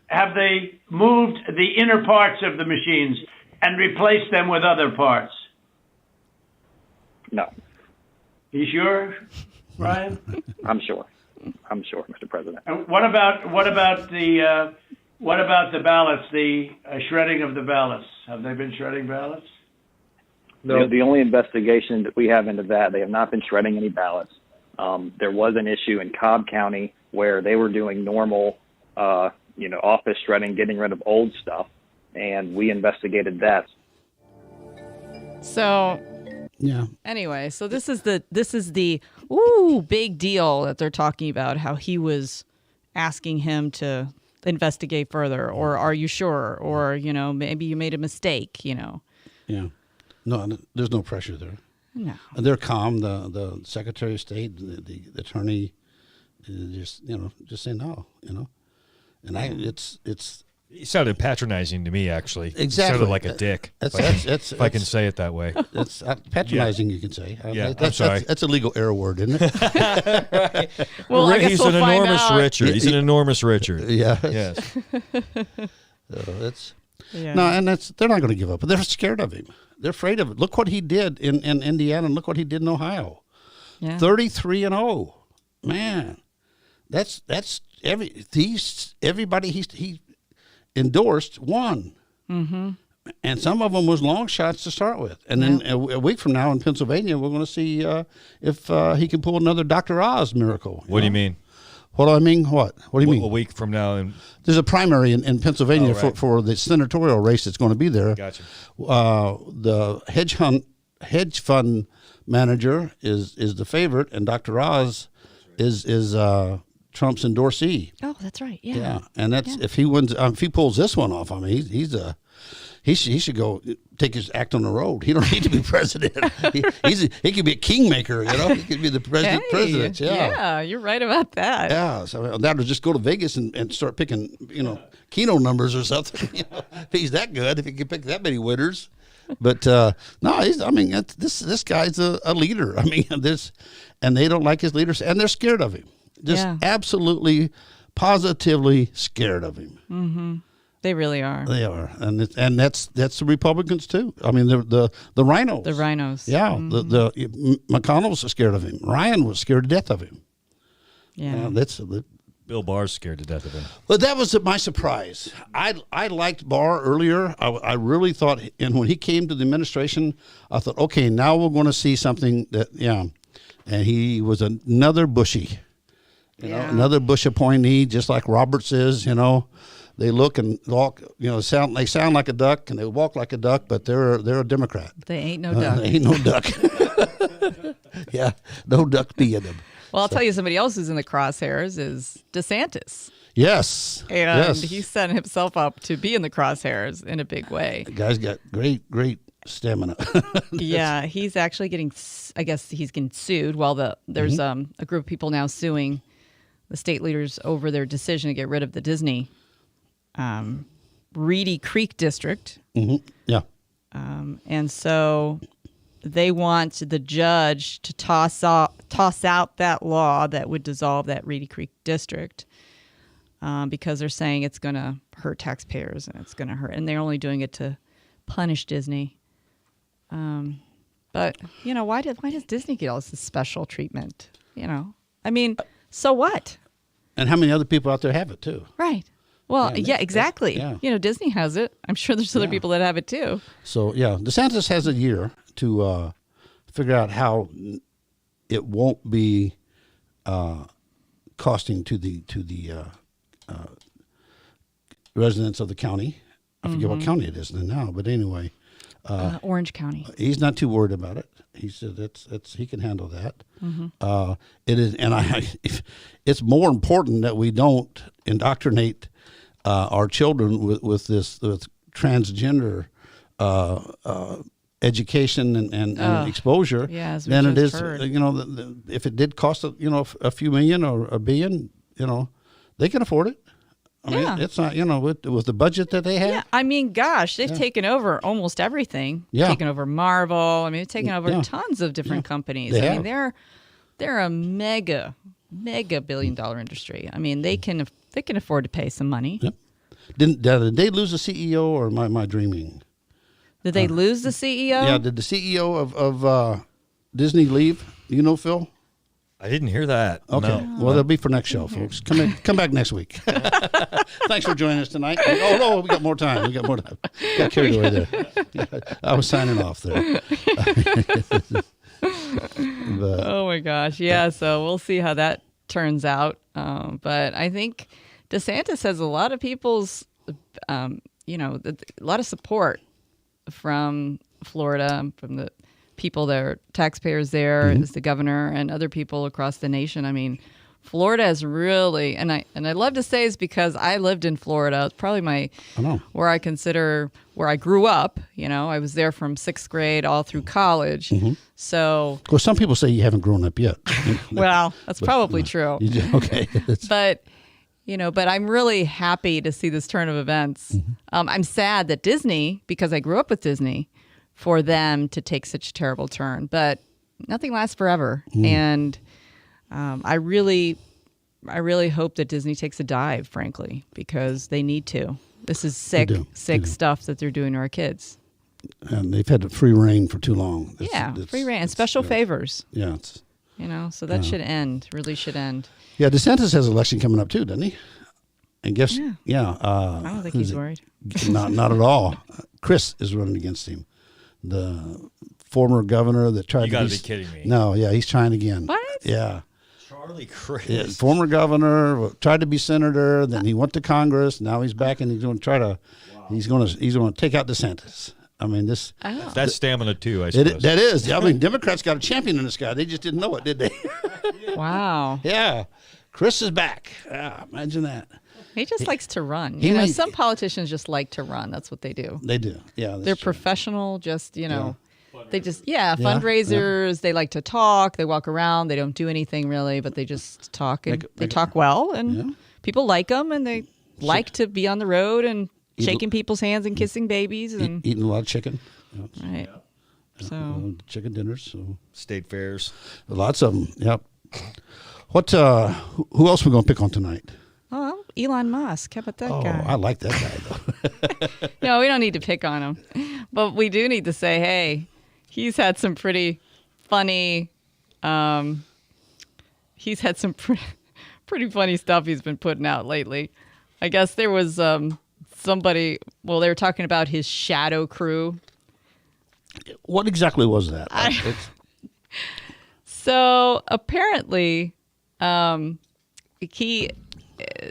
Have they moved the inner parts of the machines and replaced them with other parts? No. You sure, Ryan? I'm sure, Mr. President. And what about the ballots? The shredding of the ballots. Have they been shredding ballots? No. The only investigation that we have into that, they have not been shredding any ballots. There was an issue in Cobb County where they were doing normal, office shredding, getting rid of old stuff, and we investigated that. So, yeah. Anyway, so this is the big deal that they're talking about, how he was asking him to investigate further, or are you sure, or maybe you made a mistake, Yeah. No, there's no pressure there. No. And they're calm. The Secretary of State, the attorney, just say no. And it's He sounded patronizing to me, actually. Exactly. He sounded like a dick. If I can say it that way. It's patronizing, you can say. Yeah, I'm sorry. That's a legal error word, isn't it? Right. Well, I guess he's we'll an find enormous out. Richard. He's an enormous Richard. Yeah. Yes. No, and they're not going to give up. They're scared of him. They're afraid of it. Look what he did in Indiana, and look what he did in Ohio. Yeah. 33-0. Man, that's everybody he endorsed won. Mm-hmm. And some of them was long shots to start with. And then a week from now in Pennsylvania, we're going to see if he can pull another Dr. Oz miracle. What do you mean? What do I mean? What do you mean? A week from now. There's a primary in Pennsylvania right. for the senatorial race that's going to be there. Gotcha. The hedge fund manager is the favorite, and Dr. Oz is Trump's endorsee. Oh, that's right. Yeah. Yeah, and that's if he wins, if he pulls this one off. I mean, he should go take his act on the road. He don't need to be president. He could be a kingmaker. You know, he could be the president. Yeah, you're right about that. Yeah, so that'll just go to Vegas and start picking, Keno numbers or something. If he's that good, if he can pick that many winners. But no, this guy's a leader. I mean, and they don't like his leaders, and they're scared of him. Just absolutely, positively scared of him. Mm-hmm. They really are. They are, and that's the Republicans too. I mean, the rhinos. The rhinos. Yeah, Mm-hmm. the McConnell was scared of him. Ryan was scared to death of him. Yeah, Bill Barr's scared to death of him. But that was my surprise. I liked Barr earlier. I really thought, and when he came to the administration, I thought, okay, now we're going to see something that, and he was another Bushy, another Bush appointee, just like Roberts is, They look and walk, they sound like a duck and they walk like a duck, but they're a Democrat. They ain't no duck. They ain't no duck. Yeah, no duck being them. Well, I'll tell you, somebody else who's in the crosshairs is DeSantis. Yes. And he set himself up to be in the crosshairs in a big way. The guy's got great stamina. Yeah, he's actually getting, I guess he's getting sued. Well, there's a group of people now suing the state leaders over their decision to get rid of the Disney Reedy Creek district. Mm-hmm. Yeah. And so they want the judge to toss out that law that would dissolve that Reedy Creek district because they're saying it's going to hurt taxpayers and it's going to hurt. And they're only doing it to punish Disney. But, why does Disney get all this special treatment? I mean, so what? And how many other people out there have it, too? Right. Well, yeah, exactly. Yeah. Disney has it. I'm sure there's other people that have it too. So, DeSantis has a year to figure out how it won't be costing to the residents of the county. I forget what county it is now, but anyway. Orange County. He's not too worried about it. He said he can handle that. Mm-hmm. It is, and it's more important that we don't indoctrinate our children with transgender education and exposure than it is. If it did cost a few million or a billion, they can afford it. I mean, it's not, with the budget that they have. Yeah, I mean, gosh, they've taken over almost everything. Yeah. Taken over Marvel. I mean, they've taken over tons of different companies. They're a mega billion-dollar industry. I mean, they can afford to pay some money. Yep. Did they lose the CEO, or am I dreaming? Did they lose the CEO? Yeah, did the CEO of Disney leave? Phil? I didn't hear that. Okay. No. Well, that'll be for next show, folks. Come back next week. Thanks for joining us tonight. Oh, no, we got more time. Got carried away there. I was signing off there. Oh, my gosh. Yeah, so we'll see how that turns out. But I think DeSantis has a lot of people's, a lot of support from Florida, from the people that are taxpayers there, as the governor, and other people across the nation. I mean, Florida is really, and I love to say, is because I lived in Florida. It's probably where I grew up. I was there from 6th grade all through college. Mm-hmm. So, of course, some people say you haven't grown up yet. well, that's probably true. Okay, but But I'm really happy to see this turn of events. I'm sad that Disney, because I grew up with Disney, for them to take such a terrible turn. But nothing lasts forever. And I really hope that Disney takes a dive, frankly, because they need to. This is sick stuff that they're doing to our kids. And they've had free reign for too long. Free reign and special favors. Yeah. So that should end, really should end. Yeah, DeSantis has an election coming up too, doesn't he? And guess, I don't think he's worried. Not at all. Chris is running against him. The former governor that tried to be... You got to be kidding me. No, yeah, he's trying again. What? Yeah. Charlie Chris. Yeah, former governor, tried to be senator, then he went to Congress, now he's back and he's going to try to... Wow. He's going to take out DeSantis. I mean, this... Oh. That's stamina too, I suppose. That is. I mean, Democrats got a champion in this guy. They just didn't know it, did they? Wow. Yeah. Chris is back. Yeah, imagine that. He just likes to run. Some politicians just like to run. That's what they do. They do. Yeah. They're true. professional, just, they just, fundraisers. Yeah. They like to talk. They walk around. They don't do anything really, but they just talk. And they talk well, and people like them, and they like to be on the road and shaking people's hands and kissing babies. And eating a lot of chicken. Right. So chicken dinners. So. State fairs. Lots of them. Yep. What? Who else are we going to pick on tonight? Oh, Elon Musk. How about that guy? I like that guy, though. No, we don't need to pick on him. But we do need to say, hey, he's had some pretty funny, pretty funny stuff he's been putting out lately. I guess there was somebody, they were talking about his shadow crew. What exactly was that? So apparently,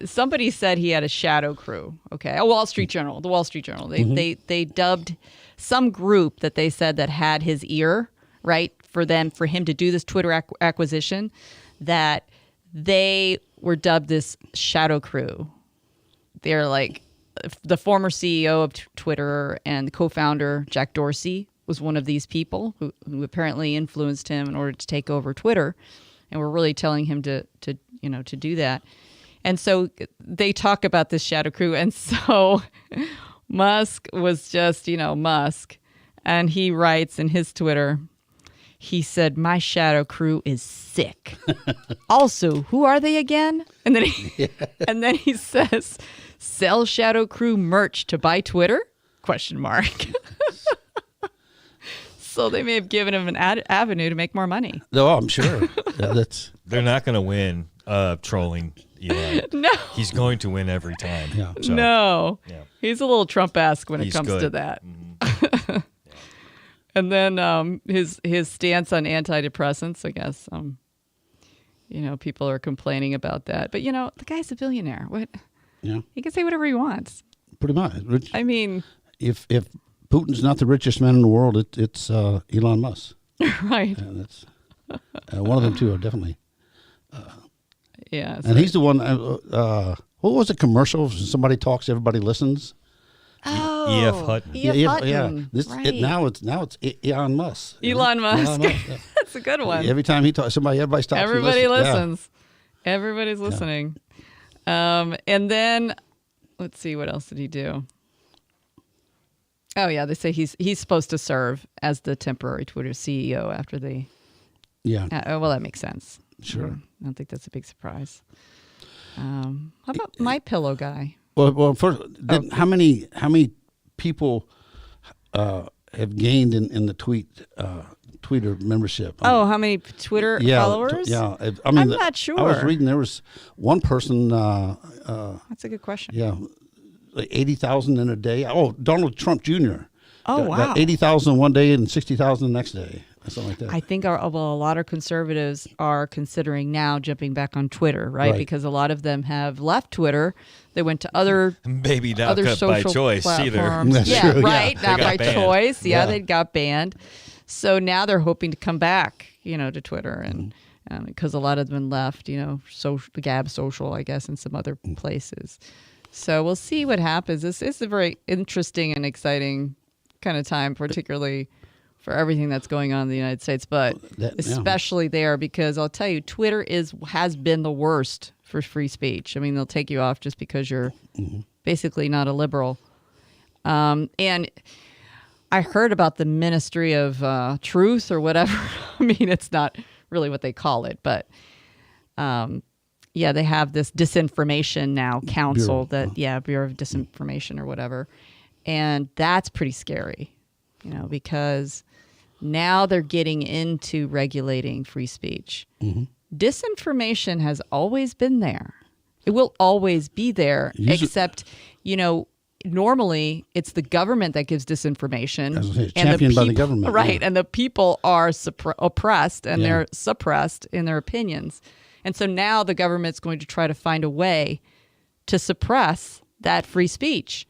somebody said he had a shadow crew. Okay, the Wall Street Journal. They dubbed some group that they said that had his ear, right, for him to do this Twitter acquisition. That they were dubbed this shadow crew. They're like the former CEO of Twitter and the co-founder Jack Dorsey was one of these people who apparently influenced him in order to take over Twitter, and we're really telling him to do that. And so they talk about this shadow crew, and so Musk was just Musk, and he writes in his Twitter, he said, "My shadow crew is sick." Also, who are they again? And then he says, "Sell shadow crew merch to buy Twitter?" ? So they may have given him an avenue to make more money. No, I'm sure. They're not going to win trolling Elon. No. He's going to win every time. Yeah. So, no. Yeah. He's a little Trump-esque when it comes good. to that. Mm-hmm. Yeah. And then his stance on antidepressants, I guess, people are complaining about that. But, the guy's a billionaire. What? Yeah. He can say whatever he wants. Pretty much. I mean... If Putin's not the richest man in the world, it's Elon Musk. Right. And it's one of them two are definitely. Yeah. And he's the one. What was the commercial? Somebody talks, everybody listens. Oh, E.F. Hutton. E.F. Hutton. Yeah. Right. Now it's Elon Musk. Elon Musk. Elon Musk, yeah. That's a good one. Every time he talks, everybody stops. Everybody and listens. Yeah. Everybody's listening. And then let's see, what else did he do? Oh yeah, they say he's supposed to serve as the temporary Twitter CEO after they. Yeah. Well, that makes sense. Sure. I don't think that's a big surprise. How about My Pillow guy? Well, first, how many people have gained in the Twitter membership? How many Twitter followers? Yeah, I'm not sure. I was reading there was one person. That's a good question. Yeah, like 80,000 in a day. Oh, Donald Trump Jr. Oh, wow. Got 80,000 one day and 60,000 the next day. Something like that. I think a lot of conservatives are considering now jumping back on Twitter, right? Because a lot of them have left Twitter. They went to other social by choice platforms. Either. Yeah, true, right. Yeah. Not by banned. choice. Yeah, they got banned. So now they're hoping to come back, to Twitter, and because a lot of them left, Gab Social, I guess, and some other places. So we'll see what happens. This is a very interesting and exciting kind of time, particularly for everything that's going on in the United States, but especially there, because I'll tell you, Twitter has been the worst for free speech. I mean, they'll take you off just because you're basically not a liberal. And I heard about the Ministry of Truth or whatever. I mean, it's not really what they call it, but they have this disinformation now council Bureau of Disinformation or whatever. And that's pretty scary, because now they're getting into regulating free speech. Disinformation has always been there. It will always be there, except, normally it's the government that gives disinformation. Championed by the government. Right, and the people are oppressed, and they're suppressed in their opinions. And so now the government's going to try to find a way to suppress that free speech.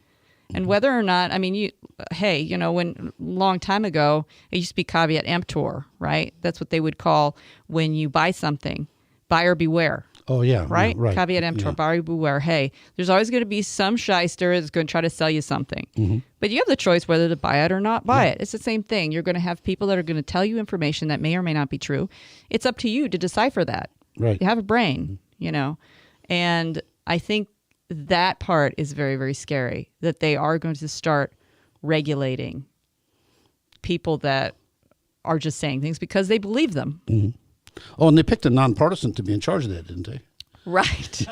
And whether or not, when long time ago, it used to be caveat emptor, right? That's what they would call when you buy something, buyer beware. Oh, yeah. Right? Right. Caveat emptor, buyer beware. Hey, there's always going to be some shyster that's going to try to sell you something. But you have the choice whether to buy it or not buy it. It's the same thing. You're going to have people that are going to tell you information that may or may not be true. It's up to you to decipher that. Right. You have a brain, and I think that part is very, very scary, that they are going to start regulating people that are just saying things because they believe them. Oh, and they picked a nonpartisan to be in charge of that, didn't they? Right.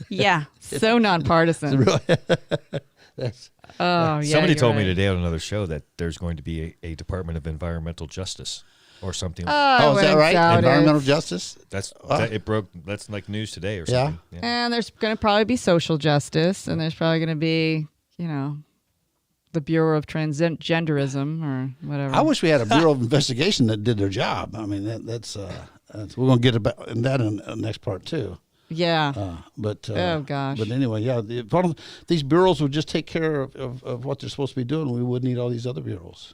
Yeah. So nonpartisan. Somebody told me today on another show that there's going to be a Department of Environmental Justice or something. Oh, is that right? Environmental justice? It broke. That's like news today or something. Yeah. And there's going to probably be social justice, and there's probably going to be, the Bureau of Transgenderism or whatever. I wish we had a Bureau of Investigation that did their job. I mean, that's we're going to get about in that in the next part too. Yeah. Oh gosh. But anyway, these bureaus would just take care of what they're supposed to be doing. We wouldn't need all these other bureaus.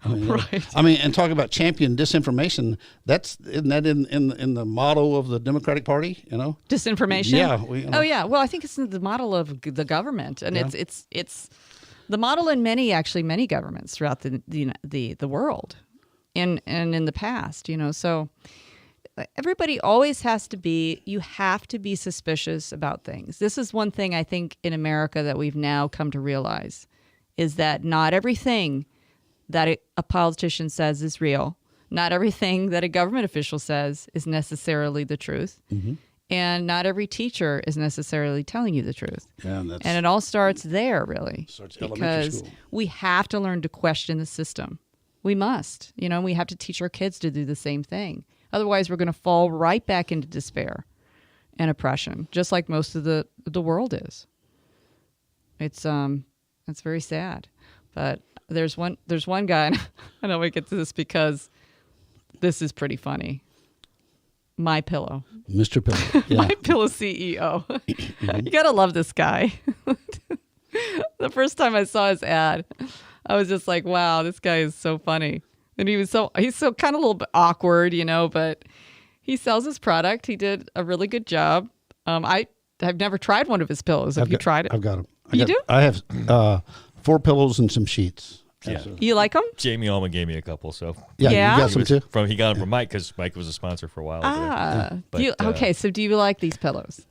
Right. And talk about champion disinformation. Isn't that in the motto of the Democratic Party? Disinformation. Yeah. Yeah. Well, I think it's the model of the government, and it's the model in many governments throughout the world, and in the past. So everybody always has to be. You have to be suspicious about things. This is one thing I think in America that we've now come to realize is that not everything that a politician says is real. Not everything that a government official says is necessarily the truth. And not every teacher is necessarily telling you the truth. And it all starts there, really. Because we have to learn to question the system. We must. We have to teach our kids to do the same thing. Otherwise, we're going to fall right back into despair and oppression, just like most of the world is. It's very sad. But there's one guy, and I know we get to this because this is pretty funny. My Pillow. Mr. Pillow. Yeah. My Pillow CEO. You gotta love this guy. The first time I saw his ad, I was just like, wow, this guy is so funny. And he's so kind of a little bit awkward, but he sells his product. He did a really good job. I've never tried one of his pillows. Have you tried it? I've got them. You do? I have 4 pillows and some sheets. Yeah. You like them? Jamie Allman gave me a couple, so yeah. You got some too. He got them from Mike because Mike was a sponsor for a while. Okay, so do you like these pillows?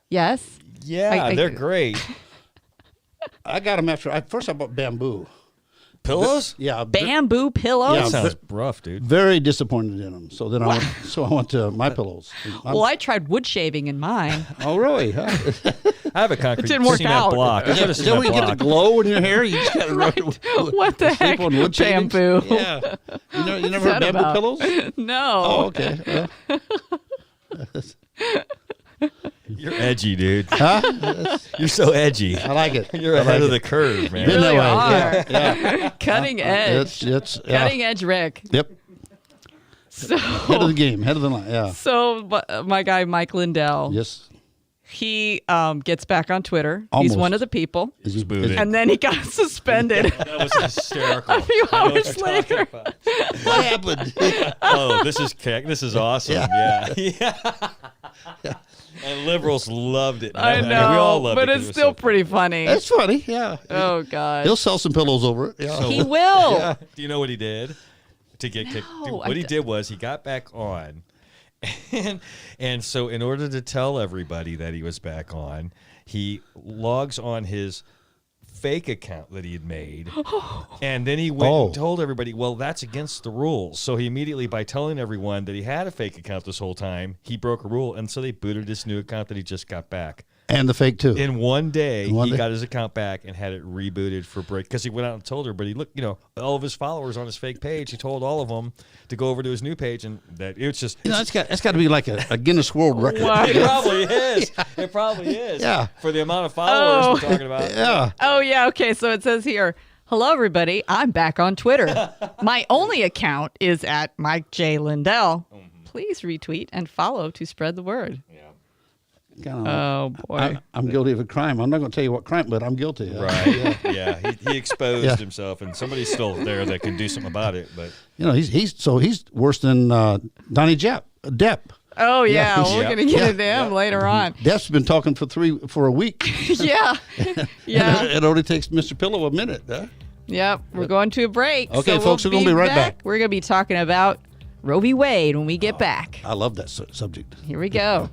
Yes. Yeah, they're great. I got them first I bought bamboo. Pillows? Yeah. Bamboo pillows? Yeah, that sounds rough, dude. Very disappointed in them. So then I went to My Pillows. Well, I tried wood shaving in mine. Oh, really? Huh? I have a concrete didn't work cement out. block. Then we get the glow in your hair. You just got to What the heck? on wood Bamboo. Shavings? Yeah. You never heard bamboo pillows? No. Oh, okay. You're edgy, dude. Huh? You're so edgy. I like it. You're ahead of the curve, man. You really are. Yeah. Cutting edge. Cutting edge, Rick. Yep. So head of the game, head of the line. Yeah. So my guy Mike Lindell. Yes. He gets back on Twitter. Almost. He's one of the people. Is he booted? And then he got suspended. That was hysterical. A few hours later. What happened? Oh, this is awesome. Yeah. And liberals loved it. I know, we all loved but it it's still pretty funny. It's funny, yeah. Oh God, He'll sell some pillows over it. Yeah. he will. Yeah. Do you know what he did to get kicked? What he did was he got back on, and so in order to tell everybody that he was back on, he logs on his fake account that he had made, and then he went and told everybody, well, that's against the rules. So he immediately, by telling everyone that he had a fake account this whole time, he broke a rule, and so they booted his new account that he just got back. And the fake too. In one day, he got his account back and had it rebooted for break because he went out and told everybody, look, all of his followers on his fake page, he told all of them to go over to his new page, and that it's just it's got to be like a Guinness World Record. Wow. It probably is. It probably is. Yeah. For the amount of followers we're talking about. Yeah. Oh yeah. Okay. So it says here, hello everybody. I'm back on Twitter. My only account is at Mike J. Lindell. Please retweet and follow to spread the word. Oh boy, I'm guilty of a crime. I'm not going to tell you what crime, but I'm guilty. Right? Yeah. He exposed himself, and somebody's still there that can do something about it. But he's worse than Donnie Depp. Oh yeah, we're gonna get into him later on. Depp's been talking for a week. Yeah. It only takes Mr. Pillow a minute. Huh? Yep, we're going to a break. Okay, folks, we're going to be right back. We're going to be talking about Roe v. Wade when we get back. I love that subject. Here we go.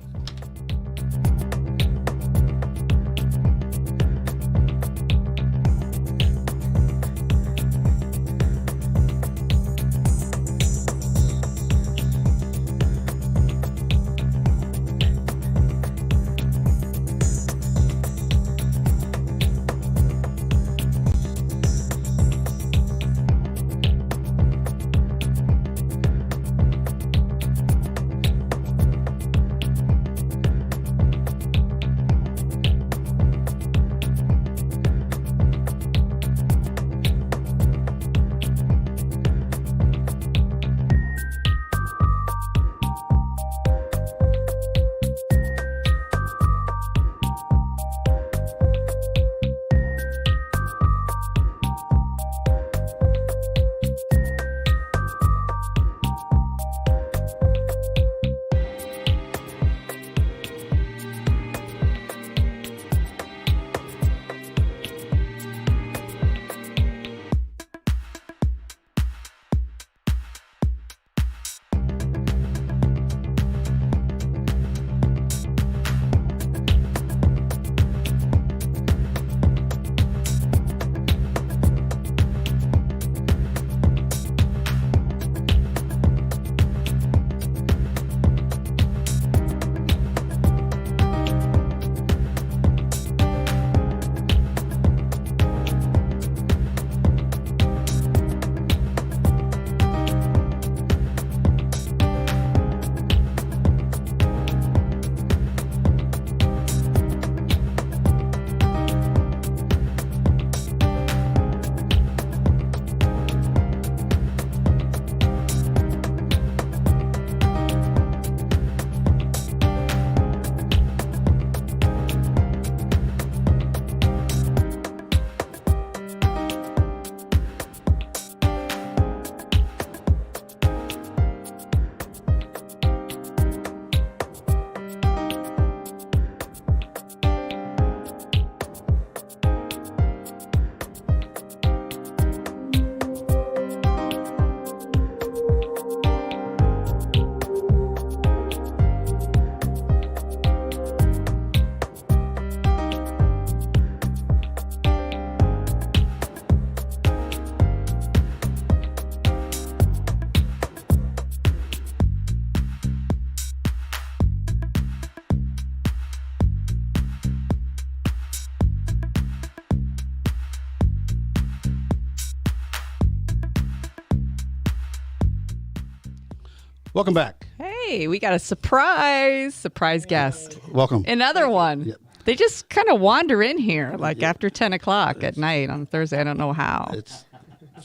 Welcome back. Hey, we got a surprise guest. Welcome. Another one. Yep. They just kind of wander in here like after 10 o'clock at night on Thursday. I don't know how.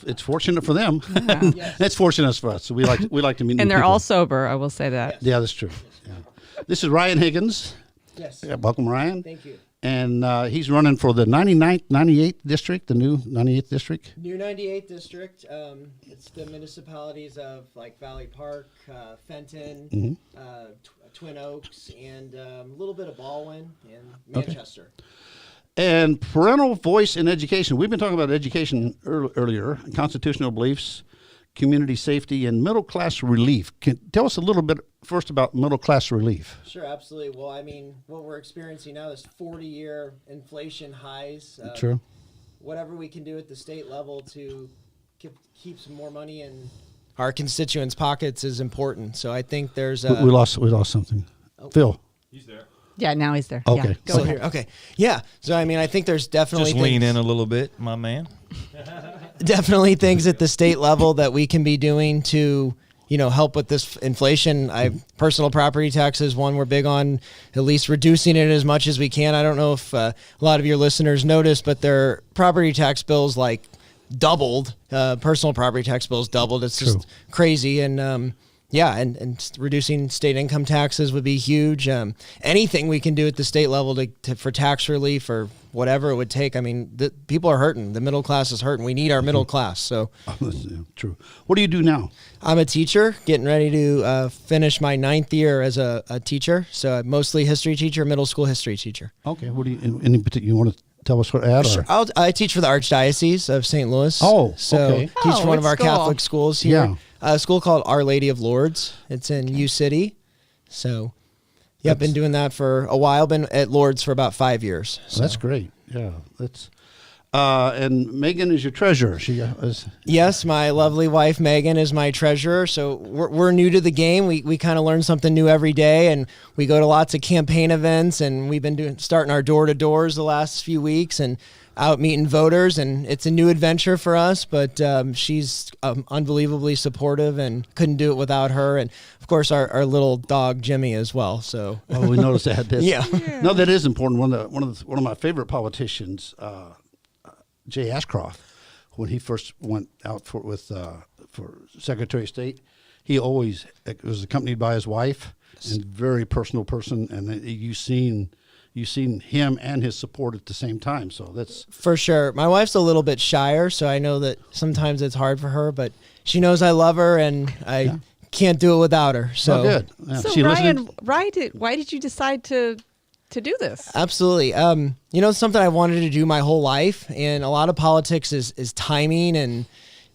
It's fortunate for them. Yeah. It's fortunate for us. So we like to meet. And they're people. all sober. I will say that. Yeah, that's true. Yeah. This is Ryan Higgins. Yes. Yeah, welcome, Ryan. Thank you. And he's running for the 99th, 98th district, the new 98th district. New 98th district. It's the municipalities of like Valley Park, Fenton, Twin Oaks, and a little bit of Baldwin and Manchester. Okay. And parental voice in education. We've been talking about education earlier, constitutional beliefs, community safety, and middle-class relief. Tell us a little bit first about middle-class relief. Sure, absolutely. Well, I mean, what we're experiencing now is 40-year inflation highs. True. Whatever we can do at the state level to keep some more money in our constituents' pockets is important. So I think there's a... We lost something. Oh. Phil. He's there. Yeah, now he's there. Okay. Yeah, go ahead. Okay. Yeah. So, I mean, I think there's definitely Just lean in a little bit, my man. Definitely things at the state level that we can be doing to, help with this inflation. Personal property taxes, one we're big on, at least reducing it as much as we can. I don't know if a lot of your listeners noticed, but their property tax bills doubled. Personal property tax bills doubled. It's just crazy. And, and reducing state income taxes would be huge. Anything we can do at the state level for tax relief or whatever it would take. I mean, people are hurting. The middle class is hurting. We need our middle class. So, true. What do you do now? I'm a teacher, getting ready to finish my 9th year as a teacher. So, I'm mostly history teacher, middle school history teacher. Okay. What do you want to tell us what to add? Sure. I teach for the Archdiocese of St. Louis. Oh, so okay. Teach for one of our school? Catholic schools here. Yeah. A school called Our Lady of Lourdes. It's in U City. So, I've been doing that for a while. Been at Lourdes for about 5 years. So. That's great. Yeah, that's. And Megan is your treasurer. She is. Yes, my lovely wife Megan is my treasurer. So we're new to the game. We kind of learn something new every day, and we go to lots of campaign events. And we've been starting our door to doors the last few weeks, and out meeting voters, and it's a new adventure for us, but she's unbelievably supportive and couldn't do it without her. And of course our little dog Jimmy as well. So we noticed that. Yeah. No, that is important. One of my favorite politicians, Jay Ashcroft, when he first went out for Secretary of State, he always was accompanied by his wife, and very personal person, and you've seen him and his support at the same time. So that's for sure. My wife's a little bit shyer, so I know that sometimes it's hard for her, but she knows I love her, and I can't do it without her. So good. Yeah. So Ryan, why did you decide to do this? Absolutely. It's something I wanted to do my whole life, and a lot of politics is timing and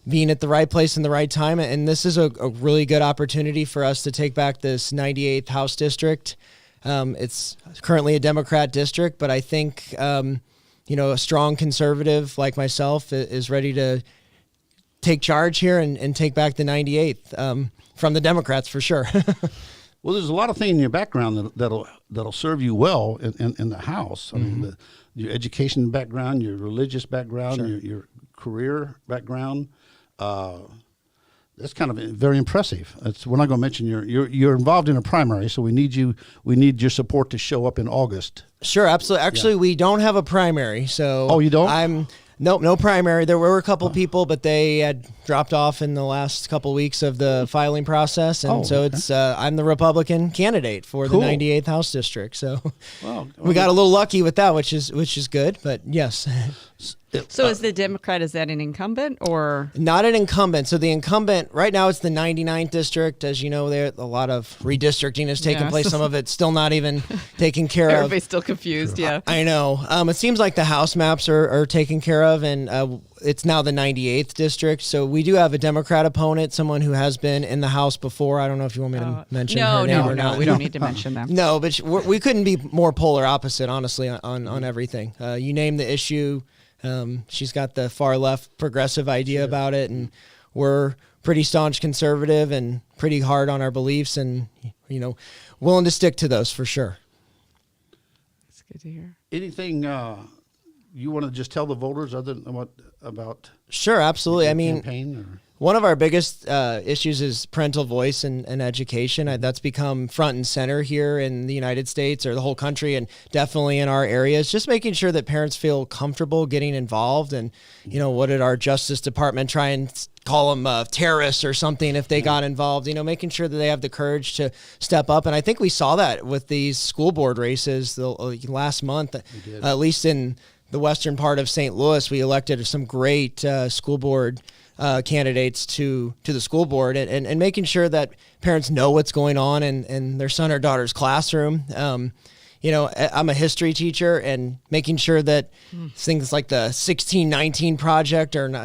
being at the right place in the right time. And this is a really good opportunity for us to take back this 98th House district. It's currently a Democrat district, but I think, a strong conservative like myself is ready to take charge here and take back the 98th from the Democrats for sure. Well, there's a lot of things in your background that'll serve you well in the House. I mean, your education background, your religious background, Sure. your career background. That's kind of very impressive. We're not going to mention you're involved in a primary, so we need your support to show up in August. Sure, absolutely. Actually, we don't have a primary, so Oh, you don't? No primary. There were a couple people, but they had dropped off in the last couple weeks of the filing process, and it's I'm the Republican candidate for the 98th House district. So we got a little lucky with that, which is good. But yes. So is the Democrat, is that an incumbent or? Not an incumbent. So the incumbent, right now it's the 99th district. As you know, there a lot of redistricting is taking place. Some of it's still not even taken care of. Everybody's still confused, yeah. I know. It seems like the House maps are taken care of, and it's now the 98th district. So we do have a Democrat opponent, someone who has been in the House before. I don't know if you want me to mention her name or not. We don't need to mention them. No, but we couldn't be more polar opposite, honestly, on everything. You name the issue. She's got the far left progressive idea about it, and we're pretty staunch conservative and pretty hard on our beliefs, and willing to stick to those for sure. That's good to hear. Anything you want to just tell the voters other than about? Sure, absolutely. I mean, campaign or? one of our biggest issues is parental voice and education. That's become front and center here in the United States or the whole country, and definitely in our areas. Just making sure that parents feel comfortable getting involved. And, what did our Justice Department try and call them terrorists or something if they got involved? Making sure that they have the courage to step up. And I think we saw that with these school board races last month, at least in the western part of St. Louis. We elected some great school board candidates to the school board, and making sure that parents know what's going on in their son or daughter's classroom. I'm a history teacher, and making sure that things like the 1619 project, or not,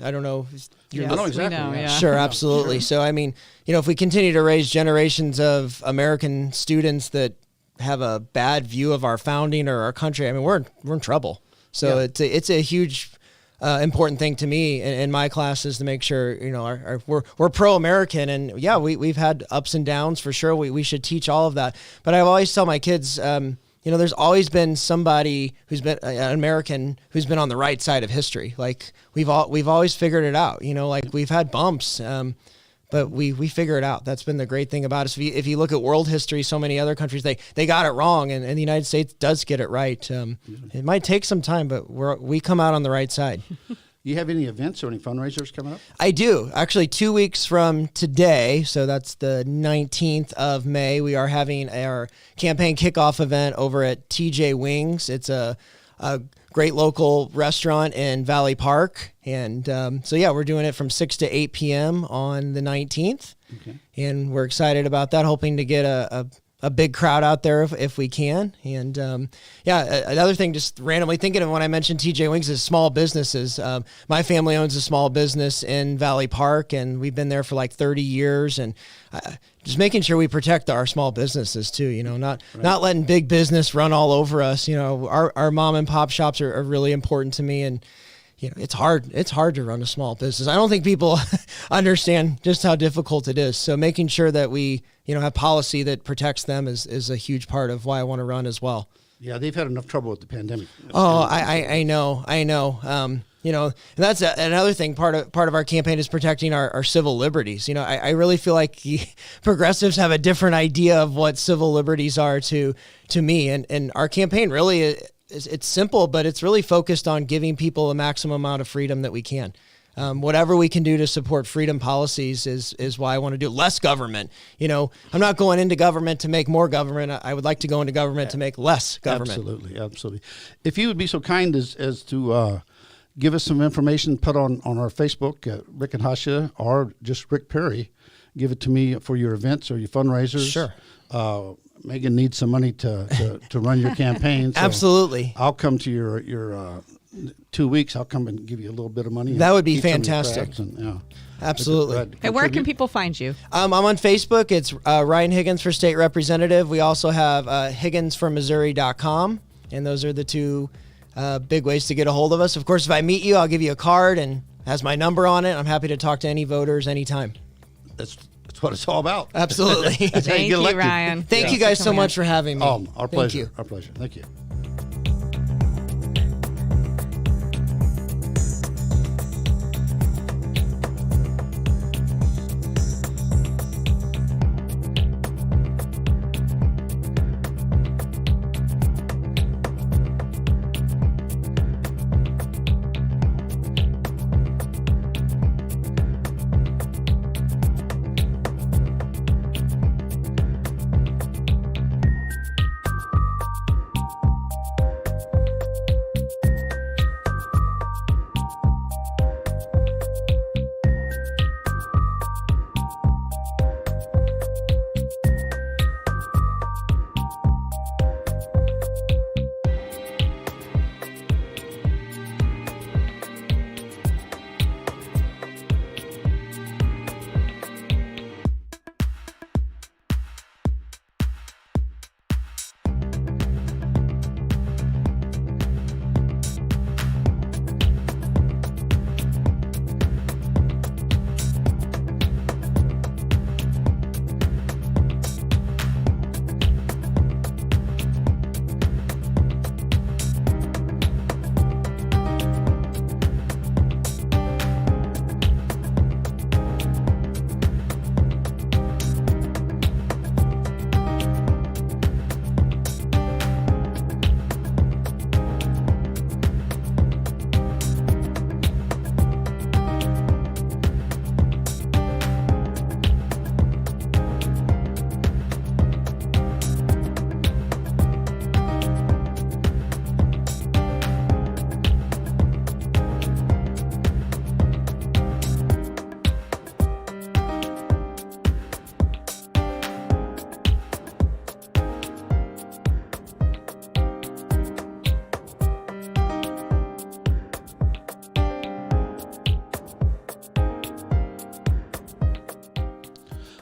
I don't know. I know exactly. Sure, absolutely. So, if we continue to raise generations of American students that have a bad view of our founding or our country, we're in trouble. So it's a huge important thing to me in my classes to make sure we're pro-American, and we've had ups and downs for sure. We should teach all of that, but I always tell my kids, there's always been somebody who's been an American who's been on the right side of history. Like we've always figured it out. Like we've had bumps, but we figure it out. That's been the great thing about us. If you look at world history, so many other countries, they got it wrong, and the United States does get it right. It might take some time, but we come out on the right side. You have any events or any fundraisers coming up? I do. Actually, 2 weeks from today, so that's the 19th of May, we are having our campaign kickoff event over at TJ Wings. It's a great local restaurant in Valley Park. And we're doing it from 6 to 8 p.m. on the 19th. Okay. And we're excited about that, hoping to get a big crowd out there if we can. And another thing, just randomly thinking of when I mentioned TJ Wings, is small businesses. My family owns a small business in Valley Park, and we've been there for like 30 years. And just making sure we protect our small businesses too, not letting big business run all over us. Our mom and pop shops are really important to me, and it's hard to run a small business. I don't think people understand just how difficult it is. So making sure that we have policy that protects them is a huge part of why I want to run as well. Yeah, they've had enough trouble with the pandemic. Oh, I know. And that's another thing. Part of our campaign is protecting our civil liberties. I really feel like progressives have a different idea of what civil liberties are to me, and our campaign really it's simple, but it's really focused on giving people a maximum amount of freedom that we can. Whatever we can do to support freedom policies is why I want to do less government. I'm not going into government to make more government. I would like to go into government to make less government. Absolutely. If you would be so kind as to give us some information, put on our Facebook, Rick and Hasha, or just Rick Perry. Give it to me for your events or your fundraisers. Sure. Megan needs some money to run your campaign. So absolutely. I'll come to your 2 weeks. I'll come and give you a little bit of money. That would be fantastic. Absolutely. And where can people find you? I'm on Facebook. It's Ryan Higgins for state representative. We also have HigginsForMissouri.com, and those are the two big ways to get a hold of us. Of course, if I meet you, I'll give you a card and has my number on it. I'm happy to talk to any voters anytime. That's what it's all about. Absolutely. Thank you, Ryan. Thank you guys so much for having me. Our pleasure. Our pleasure. Thank you.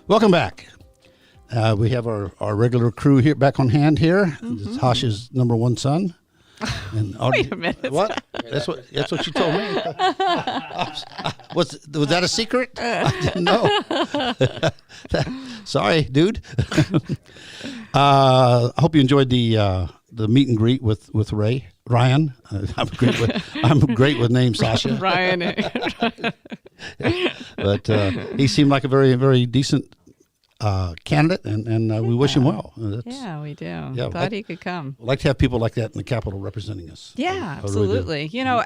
Welcome back. We have our regular crew here back on hand here. Mm-hmm. This is Hash's number one son. And Wait a minute. What? That's what you told me. Was that a secret? I didn't know. Sorry, dude. I hope you enjoyed the meet and greet with Ryan. I'm great with names, Sasha. Ryan. But he seemed like a very, very decent candidate, and we wish him well. Yeah, we do. Yeah, Glad he could come. I'd like to have people like that in the Capitol representing us. Yeah, I really do. absolutely. You know,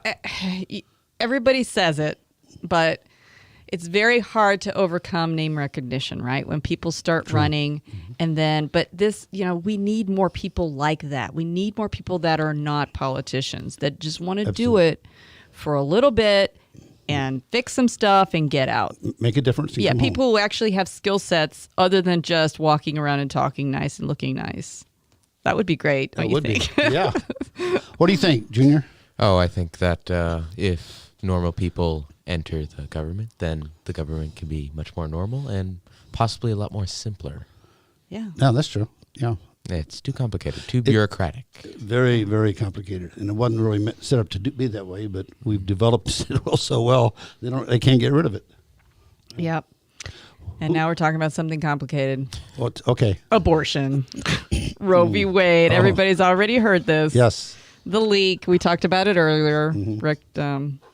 everybody says it, but it's very hard to overcome name recognition, right? When people start running and then, but this, you know, we need more people like that. We need more people that are not politicians, that just want to do it for a little bit and fix some stuff and get out. Make a difference. Yeah, people who actually have skill sets other than just walking around and talking nice and looking nice. That would be great. That would be. Yeah. What do you think, Junior? Oh, I think that if normal people enter the government, then the government can be much more normal and possibly a lot more simpler. Yeah. No, that's true. Yeah. It's too complicated, too bureaucratic. Very, very complicated, and it wasn't really set up to be that way. But we've developed it so well they can't get rid of it. Yep. And now we're talking about something complicated. Okay. Abortion. Roe v. Wade. Everybody's already heard this. Yes. The leak. We talked about it earlier. Rick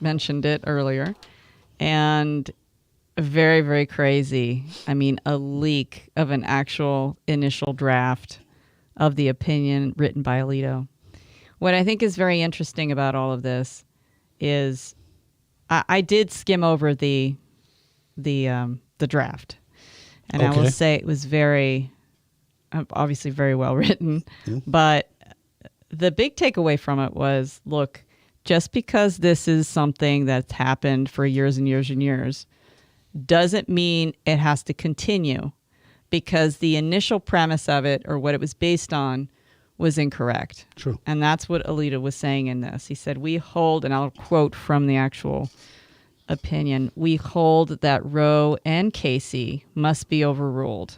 mentioned it earlier. And very, very crazy. I mean, a leak of an actual initial draft of the opinion written by Alito. What I think is very interesting about all of this is I did skim over the draft, and I will say it was very, obviously very well written, but the big takeaway from it was, look, just because this is something that's happened for years and years and years doesn't mean it has to continue, because the initial premise of it, or what it was based on, was incorrect. True. And that's what Alito was saying in this. He said, we hold, and I'll quote from the actual opinion, we hold that Roe and Casey must be overruled.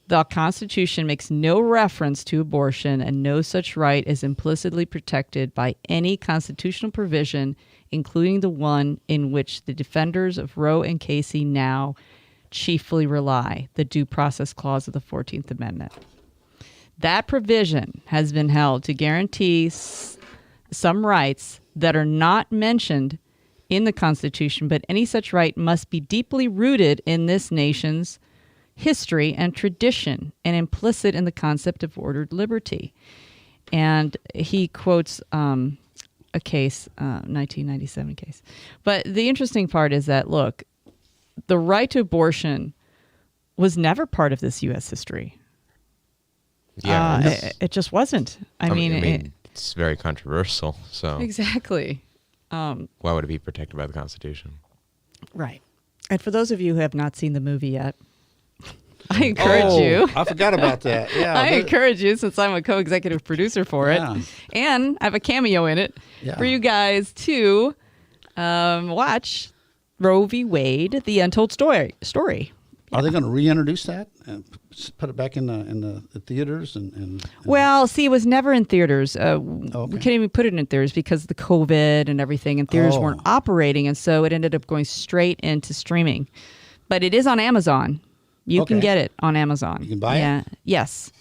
The Constitution makes no reference to abortion, and no such right is implicitly protected by any constitutional provision, including the one in which the defenders of Roe and Casey now chiefly rely, the Due Process Clause of the 14th Amendment. That provision has been held to guarantee some rights that are not mentioned in the Constitution, but any such right must be deeply rooted in this nation's history and tradition and implicit in the concept of ordered liberty. And he quotes a case, 1997 case. But the interesting part is that, look, the right to abortion was never part of this U.S. history. Yeah, it just wasn't. I mean, it's very controversial. So exactly. Why would it be protected by the Constitution? Right. And for those of you who have not seen the movie yet, I encourage you. I forgot about that. Yeah, I encourage you, since I'm a co-executive producer for it, and I have a cameo in it, for you guys to watch Roe v. Wade: The Untold Story. Are they going to reintroduce that and put it back in the theaters? And well, see, it was never in theaters. We couldn't even put it in theaters because of the COVID and everything, and theaters weren't operating, and so it ended up going straight into streaming. But it is on Amazon. You can get it on Amazon. You can buy it? Yes.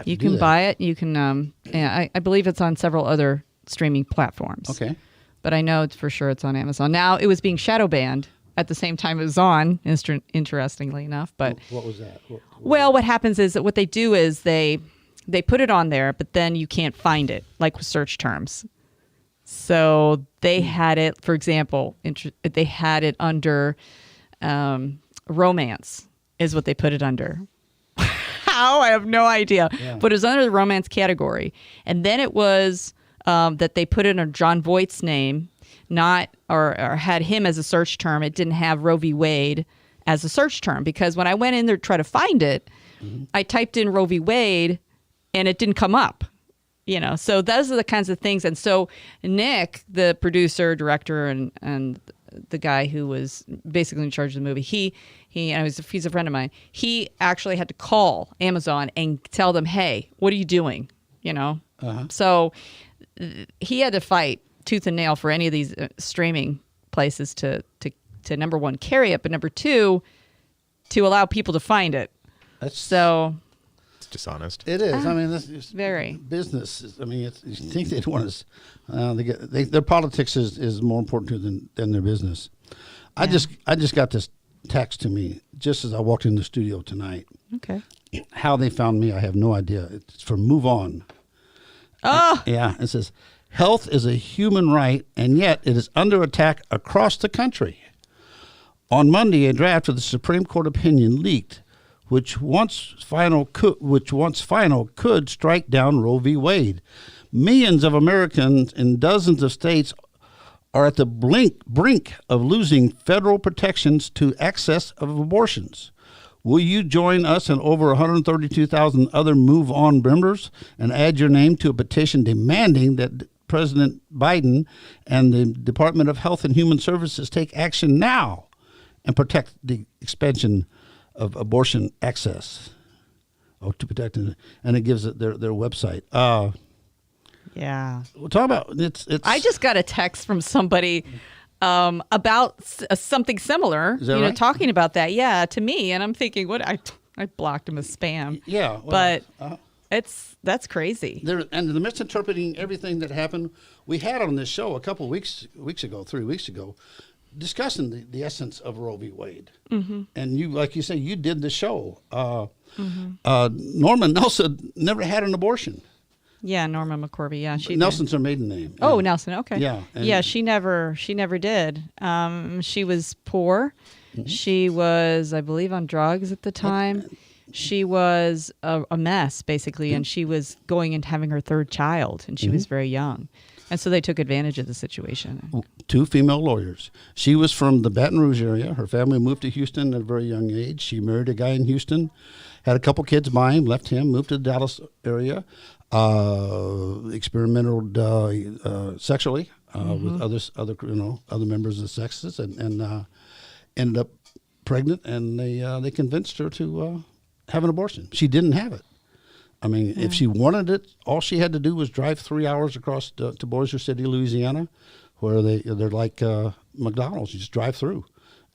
You can buy it. You can. I believe it's on several other streaming platforms. Okay. But I know for sure it's on Amazon. Now, it was being shadow banned at the same time it was on, interestingly enough. But what was that? What happens is that what they do is they put it on there, but then you can't find it, like with search terms. So they had it, for example, they had it under romance is what they put it under. How? I have no idea. Yeah. But it was under the romance category. And then it was that they put it under John Voight's name, not or had him as a search term. It didn't have Roe v. Wade as a search term, because when I went in there to try to find it, I typed in Roe v. Wade and it didn't come up. So those are the kinds of things. And so Nick, the producer, director, and the guy who was basically in charge of the movie, he's a friend of mine. He actually had to call Amazon and tell them, hey, what are you doing? So he had to fight tooth and nail for any of these streaming places to number one, carry it, but number two, to allow people to find it. It's dishonest. It is. I mean, this is very business. I mean, you think they'd want us? Their politics is more important to them than their business. I just got this text to me just as I walked in the studio tonight. Okay. How they found me, I have no idea. It's from Move On. Oh. Yeah. It says, health is a human right, and yet it is under attack across the country. On Monday, a draft of the Supreme Court opinion leaked, which once final could strike down Roe v. Wade. Millions of Americans in dozens of states are at the brink of losing federal protections to access of abortions. Will you join us and over 132,000 other Move On members and add your name to a petition demanding that President Biden and the Department of Health and Human Services take action now and protect the expansion of abortion access? To protect it, and it gives it their website. Yeah. We'll talk about it's. I just got a text from somebody about something similar. Is that right? Talking about that. Yeah, to me, and I'm thinking, what I blocked him as spam. Yeah, well, but that's crazy. And the misinterpreting everything that happened. We had on this show a couple of weeks ago, 3 weeks ago, discussing the essence of Roe v. Wade. Mm-hmm. And you, like you say, you did the show. Norma Nelson never had an abortion. Yeah, Norma McCorvey. Yeah, she. Nelson's her maiden name. Oh, yeah. Nelson. Okay. Yeah. Yeah, she never did. She was poor. Mm-hmm. She was, I believe, on drugs at the time. She was a mess, basically, and she was going and having her third child, and she was very young. And so they took advantage of the situation. 2 female lawyers. She was from the Baton Rouge area. Her family moved to Houston at a very young age. She married a guy in Houston, had a couple kids by him, left him, moved to the Dallas area, experimented sexually with other members of the sexes, and ended up pregnant. And they convinced her to have an abortion. She didn't have it. I mean, if she wanted it, all she had to do was drive 3 hours across to Bossier City, Louisiana, where they're like McDonald's. You just drive through.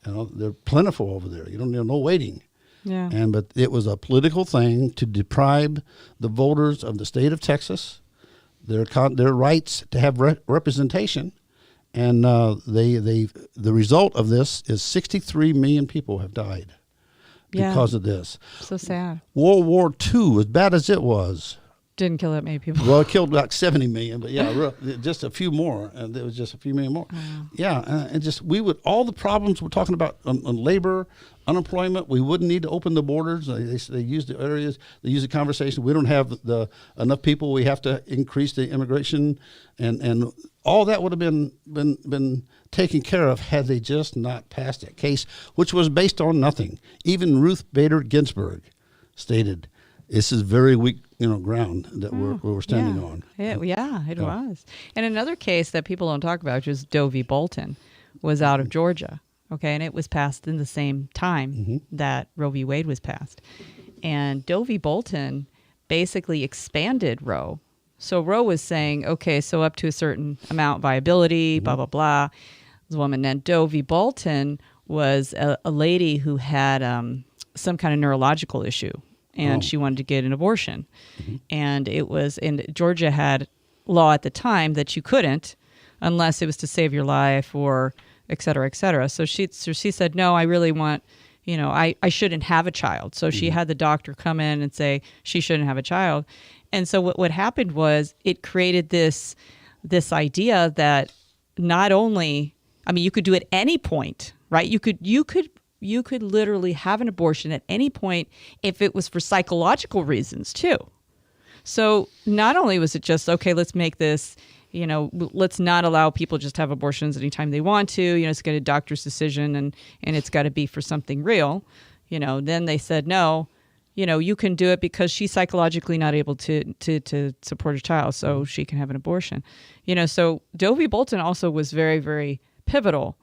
They're plentiful over there. You don't need no waiting. Yeah. But it was a political thing to deprive the voters of the state of Texas their rights to have representation, and the result of this is 63 million people have died. Because of this. So sad. World War II, as bad as it was. Didn't kill that many people. Well, it killed about 70 million, but just a few more. There was just a few million more. Wow. Yeah, and all the problems we're talking about on labor, unemployment, we wouldn't need to open the borders. They use the areas, they use the conversation. We don't have enough people. We have to increase the immigration, and all that would have been taken care of had they just not passed that case, which was based on nothing. Even Ruth Bader Ginsburg stated, "This is very weak, ground that we're standing on." It was. And another case that people don't talk about, which is Doe v. Bolton, was out of Georgia. Okay, and it was passed in the same time that Roe v. Wade was passed. And Doe v. Bolton basically expanded Roe. So Roe was saying, okay, so up to a certain amount viability, blah, blah, blah. This woman. And Doe v. Bolton was a lady who had some kind of neurological issue, and she wanted to get an abortion. And Georgia had law at the time that you couldn't unless it was to save your life or et cetera, et cetera. So she said, no, I really want, I shouldn't have a child. So she had the doctor come in and say she shouldn't have a child. And so what happened was it created this idea that not only, you could do at any point, right? You could literally have an abortion at any point if it was for psychological reasons too. So not only was it just, okay, let's make this, let's not allow people just have abortions anytime they want to, it's got a doctor's decision and it's got to be for something real. Then they said, no, you can do it because she's psychologically not able to support a child, so she can have an abortion. So Doe v. Bolton also was very, very pivotal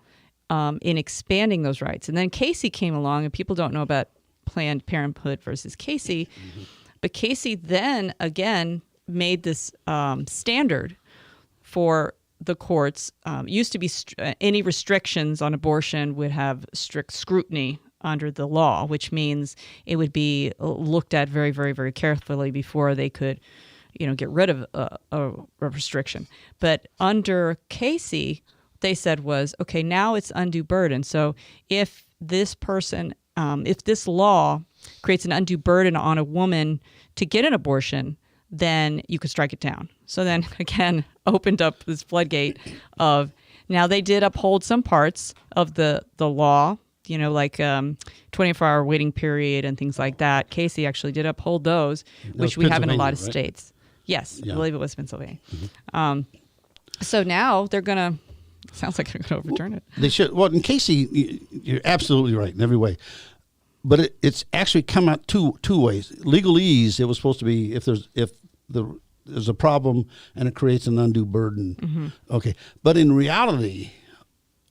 in expanding those rights. And then Casey came along, and people don't know about Planned Parenthood versus Casey, but Casey then again made this standard for the courts. Used to be any restrictions on abortion would have strict scrutiny under the law, which means it would be looked at very, very, very carefully before they could, get rid of a restriction. But under Casey, they said was, okay, now it's undue burden. So if this person, if this law creates an undue burden on a woman to get an abortion, then you could strike it down. So then again, opened up this floodgate of, now they did uphold some parts of the law, like 24-hour waiting period and things like that. Casey actually did uphold those, which we have in a lot of states. Yes, yeah. I believe it was Pennsylvania. So now they're going to, sounds like they're going to overturn it. They should. Well, in Casey, you're absolutely right in every way. But it's actually come out two ways. Legalese, it was supposed to be if there's a problem and it creates an undue burden. Okay. But in reality,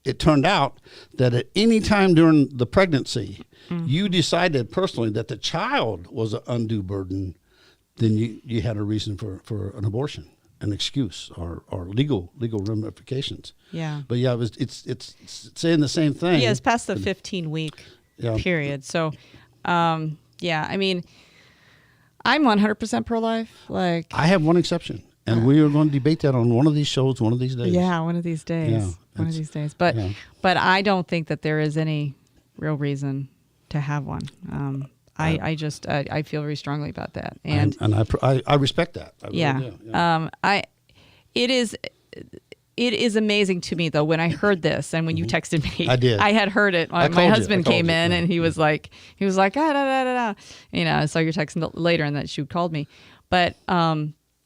it turned out that at any time during the pregnancy, you decided personally that the child was an undue burden, then you had a reason for an abortion, an excuse or legal ramifications. Yeah. But yeah, it's saying the same thing. Yeah, it's past the 15-week period. So, I mean, I'm 100% pro-life. Like, I have one exception, and we are going to debate that on one of these shows one of these days. Yeah, one of these days. Yeah, one of these days. But I don't think that there is any real reason to have one. I just feel very strongly about that, and I respect that. I really do. It is amazing to me though when I heard this and when you texted me. I did. I had heard it. My husband came in and he was like da da da. I saw your text later and that she called me, but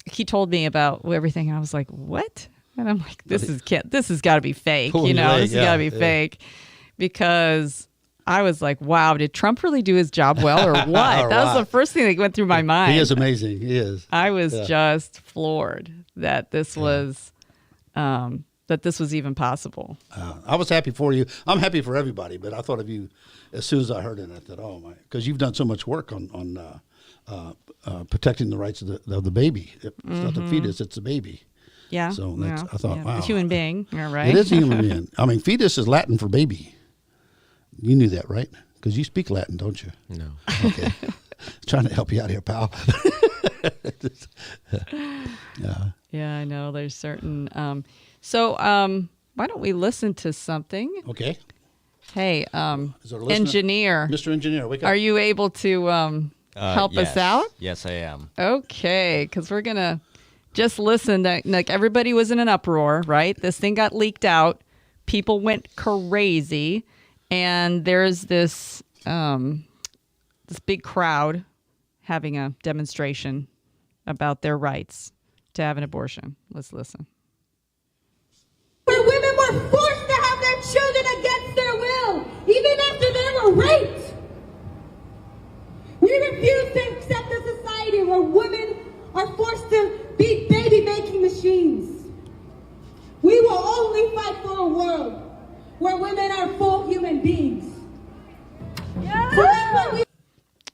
he told me about everything and I was like, what? And I'm like, this has got to be fake. This has got to be fake, because I was like, wow, did Trump really do his job well or what? That was the first thing that went through my mind. He is amazing. He is. I was just floored that this was even possible. I was happy for you. I'm happy for everybody, but I thought of you as soon as I heard it. I thought, oh my, because you've done so much work on protecting the rights of the baby. It's not the fetus; it's the baby. Yeah. So I thought, wow, a human being. You're right. It is a human being. I mean, fetus is Latin for baby. You knew that, right? Because you speak Latin, don't you? No. Okay. Trying to help you out here, pal. Yeah, I know. There's certain. So why don't we listen to something? Okay. Hey, engineer. Mr. Engineer, wake up. Are you able to help us out? Yes, I am. Okay, because we're going to just listen. Like everybody was in an uproar, right? This thing got leaked out. People went crazy. And there's this big crowd having a demonstration about their rights to have an abortion. Let's listen. Where women were forced to have their children against their will, even after they were raped. We refuse to accept a society where women are forced to be baby-making machines. We will only fight for a world where women are full human beings. Yeah.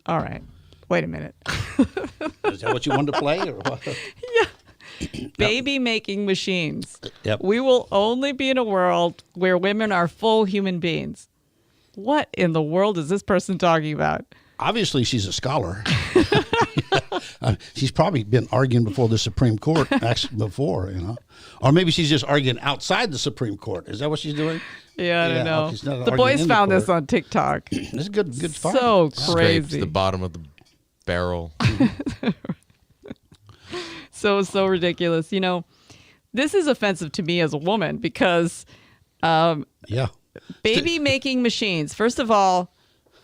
All right. Wait a minute. Is that what you wanted to play, or what? Yeah. Baby-making machines. Yep. We will only be in a world where women are full human beings. What in the world is this person talking about? Obviously, she's a scholar. She's probably been arguing before the Supreme Court before, or maybe she's just arguing outside the Supreme Court. Is that what she's doing? Yeah, I don't know. The boys found this on TikTok. It's good fun. So crazy. Scrapes the bottom of the barrel. So ridiculous. This is offensive to me as a woman because baby making machines. First of all,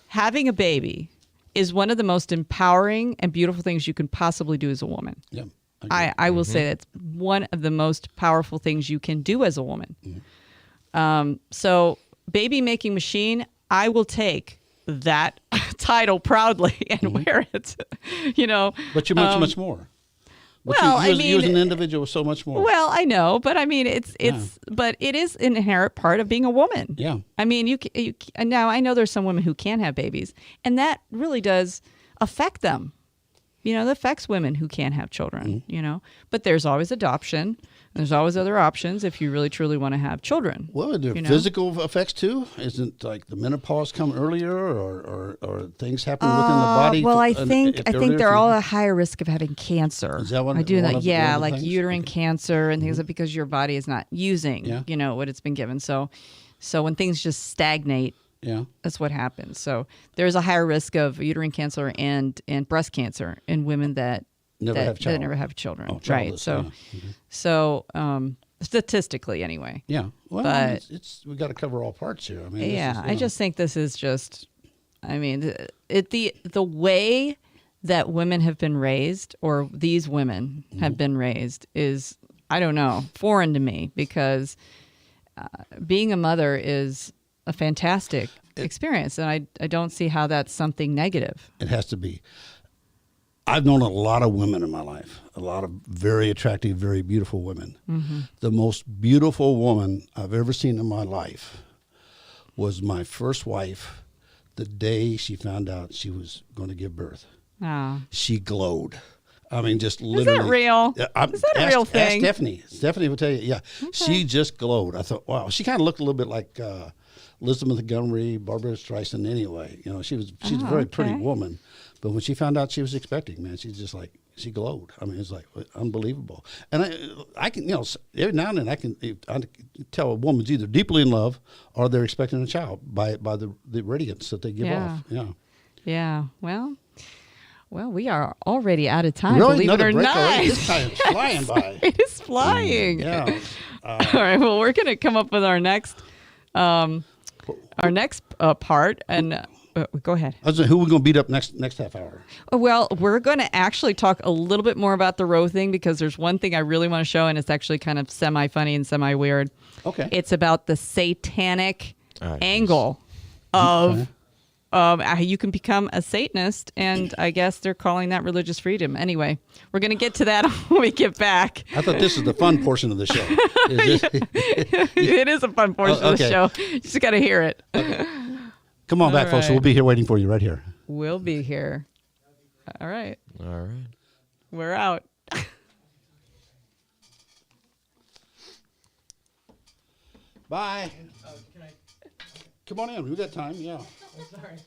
having a baby is one of the most empowering and beautiful things you can possibly do as a woman. Yeah, I will say that's one of the most powerful things you can do as a woman. So baby making machine, I will take that title proudly and wear it. But you're much more. But well, you as an individual was so much more. Well, I know, but I mean, but it is an inherent part of being a woman. Yeah. I mean, you now I know there's some women who can't have babies, and that really does affect them. That affects women who can't have children. But there's always adoption. There's always other options if you really truly want to have children. Well, are there physical effects too? Isn't like the menopause come earlier, or things happen within the body? Well, I think they're all at higher risk of having cancer. Is that one? I do that. Yeah, like uterine cancer and things like because your body is not using what it's been given. So when things just stagnate. Yeah, that's what happens. So there's a higher risk of uterine cancer and breast cancer in women that never have children. Oh, right. So statistically, anyway. Yeah. Well, but we got to cover all parts here. I mean, I just think this is just. I mean, the way that women have been raised, or these women have been raised, is I don't know, foreign to me because being a mother is a fantastic experience, and I don't see how that's something negative. It has to be. I've known a lot of women in my life, a lot of very attractive, very beautiful women. Mm-hmm. The most beautiful woman I've ever seen in my life was my first wife the day she found out she was going to give birth. Oh. She glowed. I mean, just literally. Is that real? Is that a real thing? Ask Stephanie. Stephanie will tell you. Yeah. Okay. She just glowed. I thought, wow. She kind of looked a little bit like Elizabeth Montgomery, Barbara Streisand anyway. She's a very pretty woman. But when she found out she was expecting, man, she's just like, she glowed. I mean, it's like unbelievable. And I can, every now and then I can tell a woman's either deeply in love or they're expecting a child by the radiance that they give off. Yeah. Yeah. Well, we are already out of time, really? Believe Another it or not. This time it's flying by. It is flying. Yeah. All right. Well, we're going to come up with our next part, and go ahead. Who are we going to beat up next half hour? Well, we're going to actually talk a little bit more about the Roe thing because there's one thing I really want to show, and it's actually kind of semi-funny and semi-weird. Okay. It's about the satanic angle of how you can become a Satanist, and I guess they're calling that religious freedom. Anyway, we're going to get to that when we get back. I thought this was the fun portion of the show. It is a fun portion of the show. You just got to hear it. Okay. Come on back, folks. We'll be here waiting for you right here. We'll be here. All right. We're out. Bye. Come on in. We got time. Yeah. Sorry.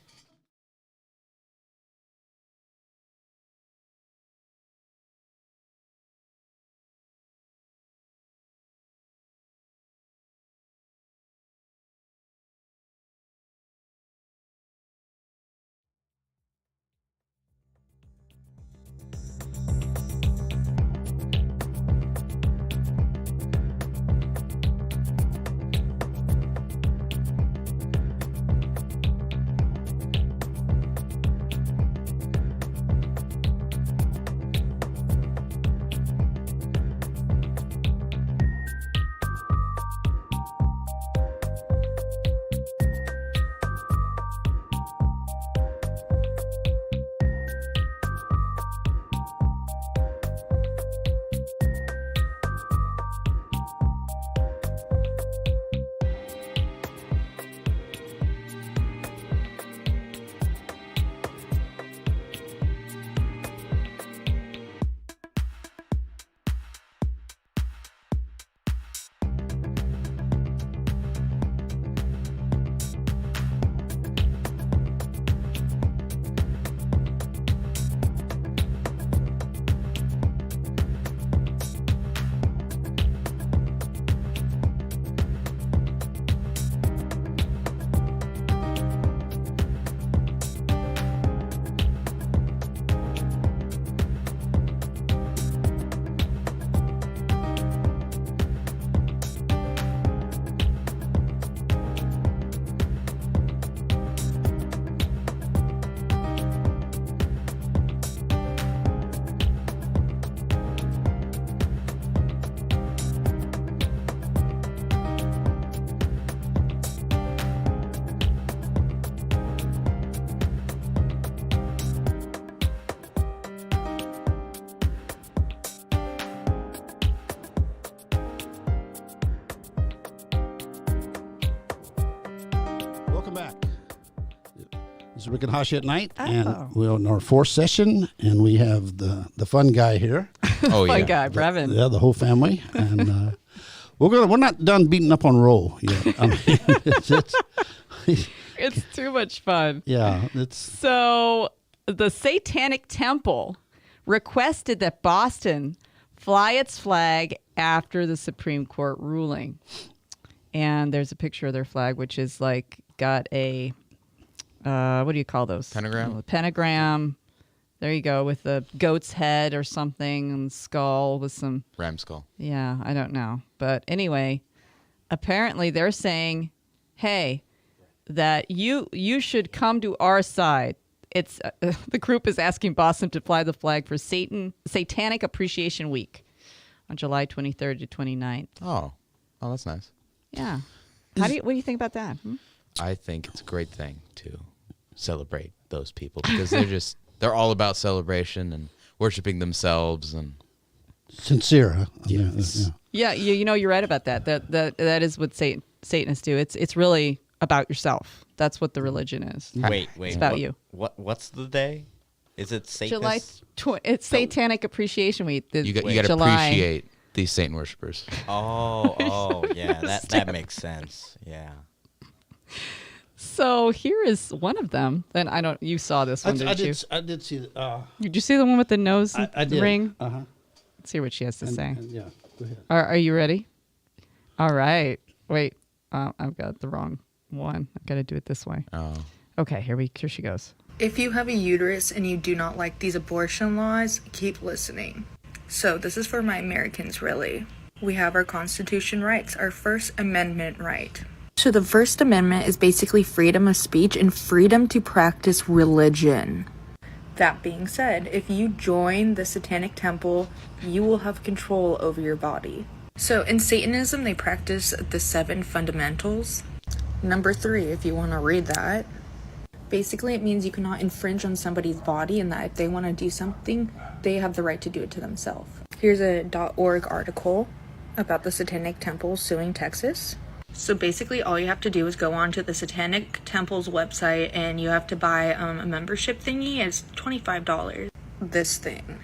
back. This is Rick and Hashi at night, and we're in our fourth session, and we have the fun guy here. Oh yeah, fun guy, Brevin. The whole family, and we're not done beating up on Roe yet. I mean, it's too much fun. Yeah, so the Satanic Temple requested that Boston fly its flag after the Supreme Court ruling. And there's a picture of their flag, which is like got a, what do you call those? Pentagram? A pentagram. There you go, with a goat's head or something, and skull with some... Ram skull. Yeah, I don't know. But anyway, apparently they're saying, hey, that you should come to our side. It's the group is asking Boston to fly the flag for Satanic Appreciation Week on July 23rd to 29th. Oh, that's nice. Yeah. What do you think about that? I think it's a great thing to celebrate those people because they're all about celebration and worshiping themselves and sincere. Huh? Yes. Yeah, you're right about that. That is what Satanists do. It's really about yourself. That's what the religion is. Wait. It's about you. What's the day? Is it Satanist? It's Satanic Appreciation Week. You got to appreciate these Satan worshipers. Oh, yeah, that makes sense. Yeah. So here is one of them. Then you saw this one, didn't you? I did see it. Did you see the one with the nose I did. ring? Uh-huh. Let's hear what she has to say. Yeah, go ahead. Are you ready? All right. Wait, I've got the wrong one. I've got to do it this way. Oh. Okay, here she goes. If you have a uterus and you do not like these abortion laws, keep listening. So this is for my Americans, really. We have our Constitution rights, our First Amendment right. So the First Amendment is basically freedom of speech and freedom to practice religion. That being said, if you join the Satanic Temple, you will have control over your body. So in Satanism, they practice the 7 fundamentals. Number 3, if you want to read that. Basically, it means you cannot infringe on somebody's body and that if they want to do something, they have the right to do it to themselves. Here's a .org article about the Satanic Temple suing Texas. So basically, all you have to do is go onto the Satanic Temple's website and you have to buy a membership thingy. It's $25. This thing.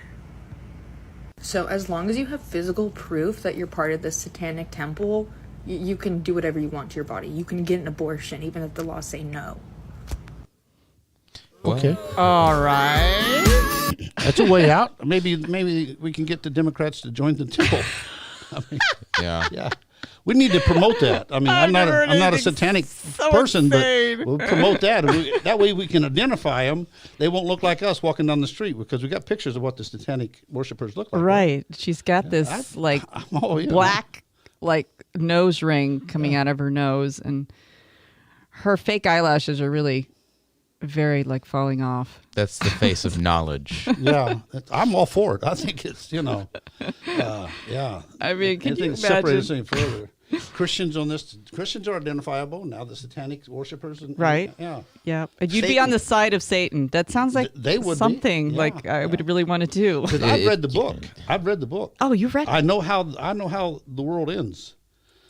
So as long as you have physical proof that you're part of the Satanic Temple, you can do whatever you want to your body. You can get an abortion even if the laws say no. Okay. All right. That's a way out. Maybe we can get the Democrats to join the temple. I mean, yeah. We need to promote that. I mean, I'm not a satanic person, but we'll promote that. That way we can identify them. They won't look like us walking down the street because we got pictures of what the satanic worshipers look like. Right. She's got this black nose ring coming out of her nose, and her fake eyelashes are really very falling off. That's the face of knowledge. Yeah, I'm all for it. I think it's yeah. I mean, can you imagine? Separate us any further. Christians are identifiable now. The satanic worshipers, right? Yeah. And you'd be on the side of Satan. That sounds like they would something I would really want to do. Because I've read the book. Oh, you've read? I know how the world ends.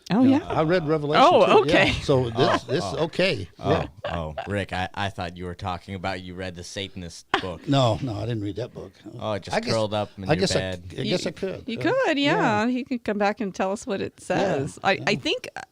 Oh, yeah. I read Revelation. Oh, okay. Yeah. So this is okay. Oh, Rick, I thought you were talking about you read the Satanist book. No, I didn't read that book. Oh, it just curled up in your bed. I guess I could. You could, yeah. He can come back and tell us what it says. Yeah.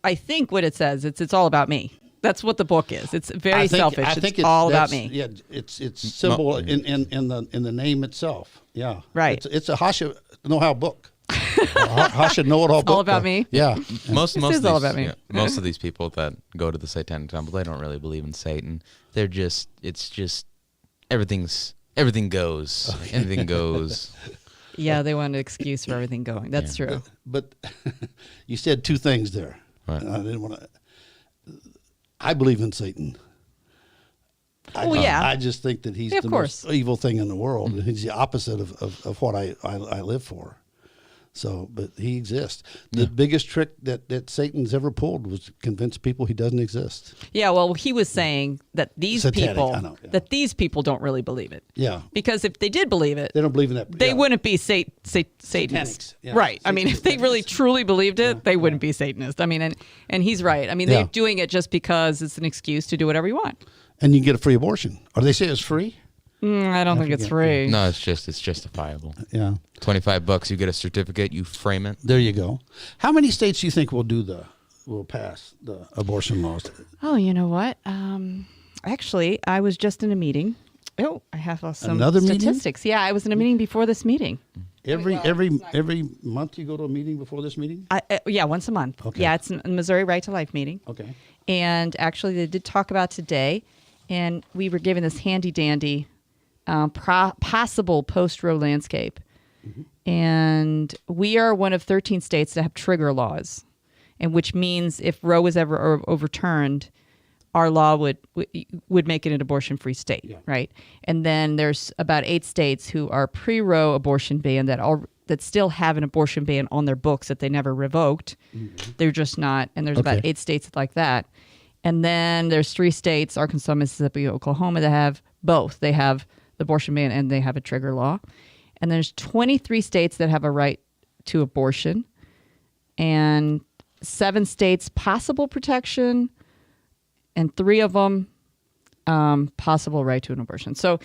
I think what it says, it's all about me. That's what the book is. It's very selfish. I think it's all about me. Yeah, it's symbol in the name itself. Yeah. Right. It's a Hashi know-how book. Hashi know-it-all book. All about me. Yeah. Most is all about me. Yeah, most of these people that go to the Satanic Temple, they don't really believe in Satan. It's just everything goes. Anything goes. Yeah, they want an excuse for everything going. That's true. But you said two things there. Right. I didn't want to. I believe in Satan. I just think that he's the most evil thing in the world. And he's the opposite of what I live for. So, but he exists. The biggest trick that Satan's ever pulled was to convince people he doesn't exist. Yeah, well, he was saying that these Satanic, people I know, yeah. that these people don't really believe it. Yeah. Because if they did believe it, They don't believe in that. they yeah. wouldn't be Satanists. Yeah. Right. I mean, if they really truly believed it, they wouldn't be Satanists. I mean, and he's right. I mean, they're doing it just because it's an excuse to do whatever you want. And you can get a free abortion. Or they say it's free? I don't think it's free. No, it's justifiable. Yeah. $25, you get a certificate, you frame it. There you go. How many states do you think will pass the abortion laws? Oh, you know what? Actually, I was just in a meeting. Oh, I have some Another statistics. meeting? Yeah, I was in a meeting before this meeting. Every month you go to a meeting before this meeting? Yeah, once a month. Okay. Yeah, it's a Missouri Right to Life meeting. Okay. And actually, they did talk about today, and we were given this handy-dandy possible post-Roe landscape. Mm-hmm. And we are one of 13 states that have trigger laws, and which means if Roe was ever overturned, our law would make it an abortion-free state, right? And then there's about 8 states who are pre-Roe abortion ban that still have an abortion ban on their books that they never revoked. Mm-hmm. They're just not, and there's about 8 states like that. And then there's 3 states, Arkansas, Mississippi, Oklahoma, that have both. They have the abortion ban and they have a trigger law. And there's 23 states that have a right to abortion, and 7 states possible protection, and 3 of them possible right to an abortion. So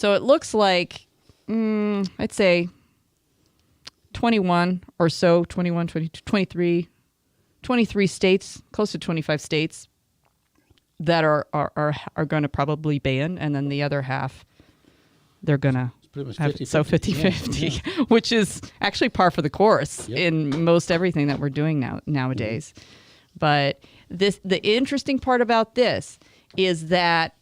it looks like I'd say 21 or so, 21, 22, 23 states, close to 25 states that are going to probably ban, and then the other half they're going to have 50-50, which is actually par for the course in most everything that we're doing nowadays. But the interesting part about this is that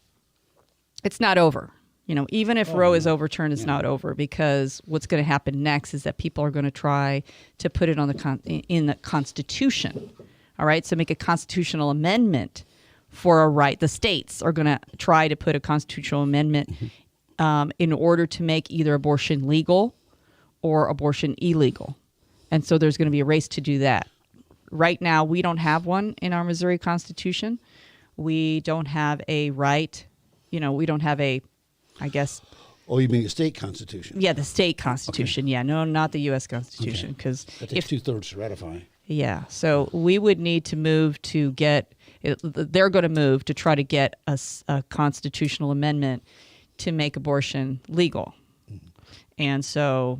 it's not over. You know, even if Roe is overturned, it's not over, because what's going to happen next is that people are going to try to put it on in the Constitution. All right, so make a constitutional amendment for a right. The states are going to try to put a constitutional amendment in order to make either abortion legal or abortion illegal. And so there's going to be a race to do that. Right now, we don't have one in our Missouri Constitution. We don't have a right, we don't have a, I guess. Oh, you mean the state constitution? Yeah, the state constitution. Okay. Yeah, no, not the U.S. Constitution. Because that takes 2/3 to ratify. Yeah, so we would need to move to get, they're going to move to try to get a constitutional amendment to make abortion legal. And so,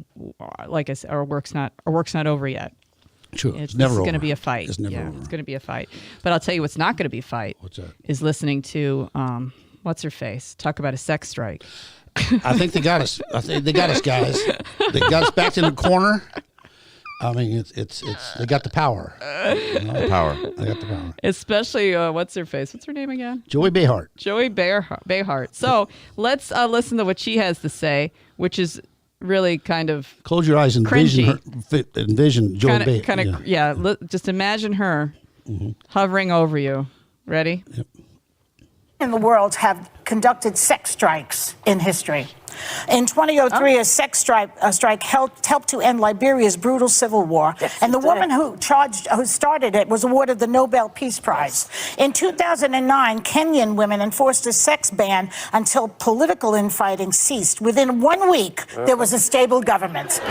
like I said, our work's not over yet. Sure, it's never over. It's going to be a fight. It's never over. It's going to be a fight. But I'll tell you what's not going to be a fight. What's that? Is listening to, what's her face, talk about a sex strike. I think they got us. I think they got us, guys. They got us back in the corner. I mean, it's they got the power. The power. They got the power. Especially, what's her face? What's her name again? Joey Behart. Joey Behart. So let's listen to what she has to say, which is really kind of close your eyes and envision Joey Behart. Kind of, just imagine her hovering over you. Ready? Yep. In the world have conducted sex strikes in history. In 2003, a sex strike helped to end Liberia's brutal civil war, and the woman who started it was awarded the Nobel Peace Prize. In 2009, Kenyan women enforced a sex ban until political infighting ceased. Within 1 week, there was a stable government. So we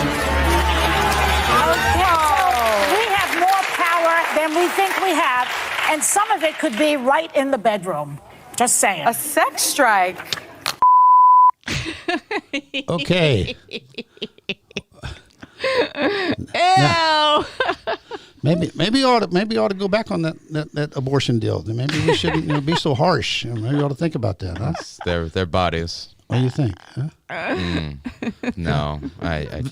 have more power than we think we have, and some of it could be right in the bedroom. Just saying. A sex strike. Okay. Ew. Maybe ought to go back on that abortion deal. Maybe we shouldn't be so harsh. Maybe we ought to think about that. Huh? Their bodies. What do you think? Huh? No, I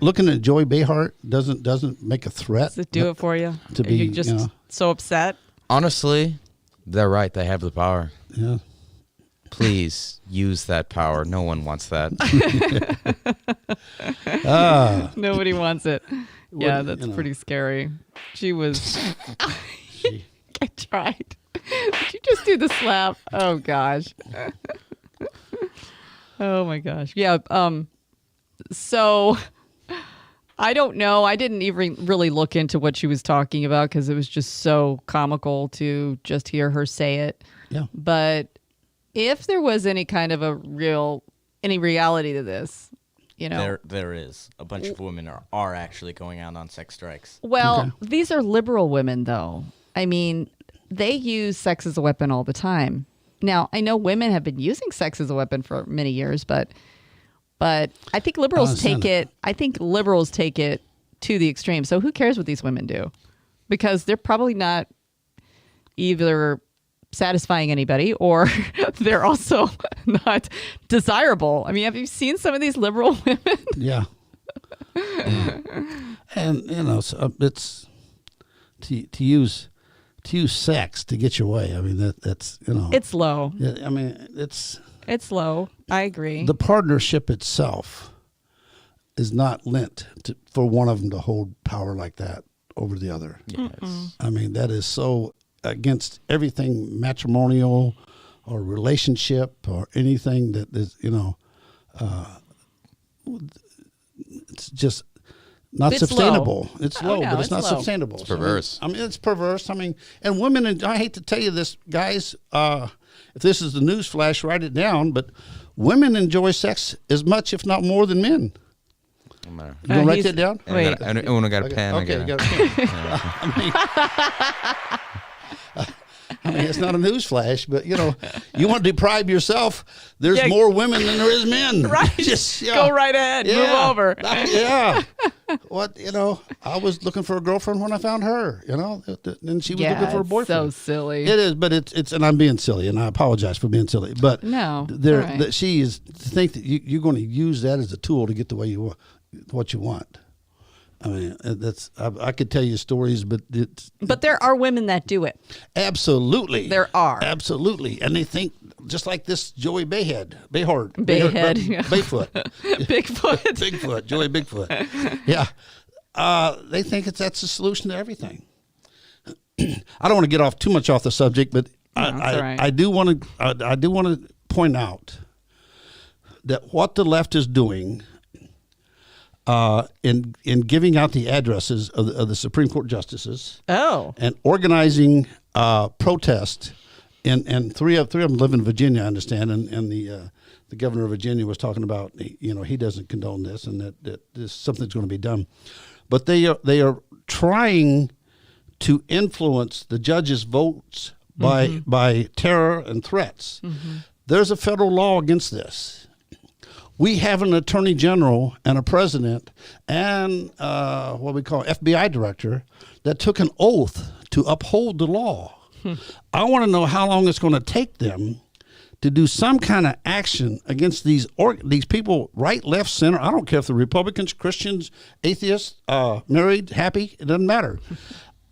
looking at Joey Behart doesn't make a threat. Does it do it for you? To be you just so upset. Honestly, they're right. They have the power. Yeah. Please use that power. No one wants that. Nobody wants it. Yeah, that's pretty scary. She was. I tried. Did you just do the slap? Oh gosh. Oh my gosh. Yeah. So I don't know. I didn't even really look into what she was talking about because it was just so comical to just hear her say it. Yeah. But if there was any kind of any reality to this, there is a bunch of women are actually going out on sex strikes. Well, these are liberal women, though. I mean, they use sex as a weapon all the time. Now, I know women have been using sex as a weapon for many years, but I think liberals take it. I think liberals take it to the extreme. So who cares what these women do? Because they're probably not either satisfying anybody or they're also not desirable. I mean, have you seen some of these liberal women? Yeah. And so it's to use sex to get your way. I mean that's it's low. I mean it's low. I agree. The partnership itself is not lent for one of them to hold power like that over the other. Yes. I mean, that is so against everything matrimonial or relationship or anything that is, it's just not sustainable. Low. It's low, but it's not sustainable. It's perverse. I mean, it's perverse. I mean, and women, and I hate to tell you this, guys, if this is the news flash, write it down, but women enjoy sex as much, if not more, than men. You want to write that down? Wait. I got a pen. Okay, you got a pen. I mean, it's not a news flash, but you want to deprive yourself. There's more women than there is men. Right. Just go right ahead. Move over. Yeah. What I was looking for a girlfriend when I found her. And she was looking for a boyfriend. So silly. It is, but it's, and I'm being silly, and I apologize for being silly. But no, she is to think that you're going to use that as a tool to get the way you want, what you want. I mean, I could tell you stories, but but there are women that do it. Absolutely, there are absolutely, and they think just like this Joey Bayfoot, Bigfoot, Joey Bigfoot. Yeah, they think that's the solution to everything. I don't want to get too much off the subject, but I do want to point out that what the left is doing. In giving out the addresses of the Supreme Court justices, and organizing protest, and three of them live in Virginia, I understand, and the governor of Virginia was talking about he doesn't condone this and that something's going to be done, but they are trying to influence the judges' votes by terror and threats. Mm-hmm. There's a federal law against this. We have an attorney general and a president and what we call FBI director that took an oath to uphold the law. I want to know how long it's going to take them to do some kind of action against these people, right, left, center. I don't care if they're Republicans, Christians, atheists, married, happy. It doesn't matter.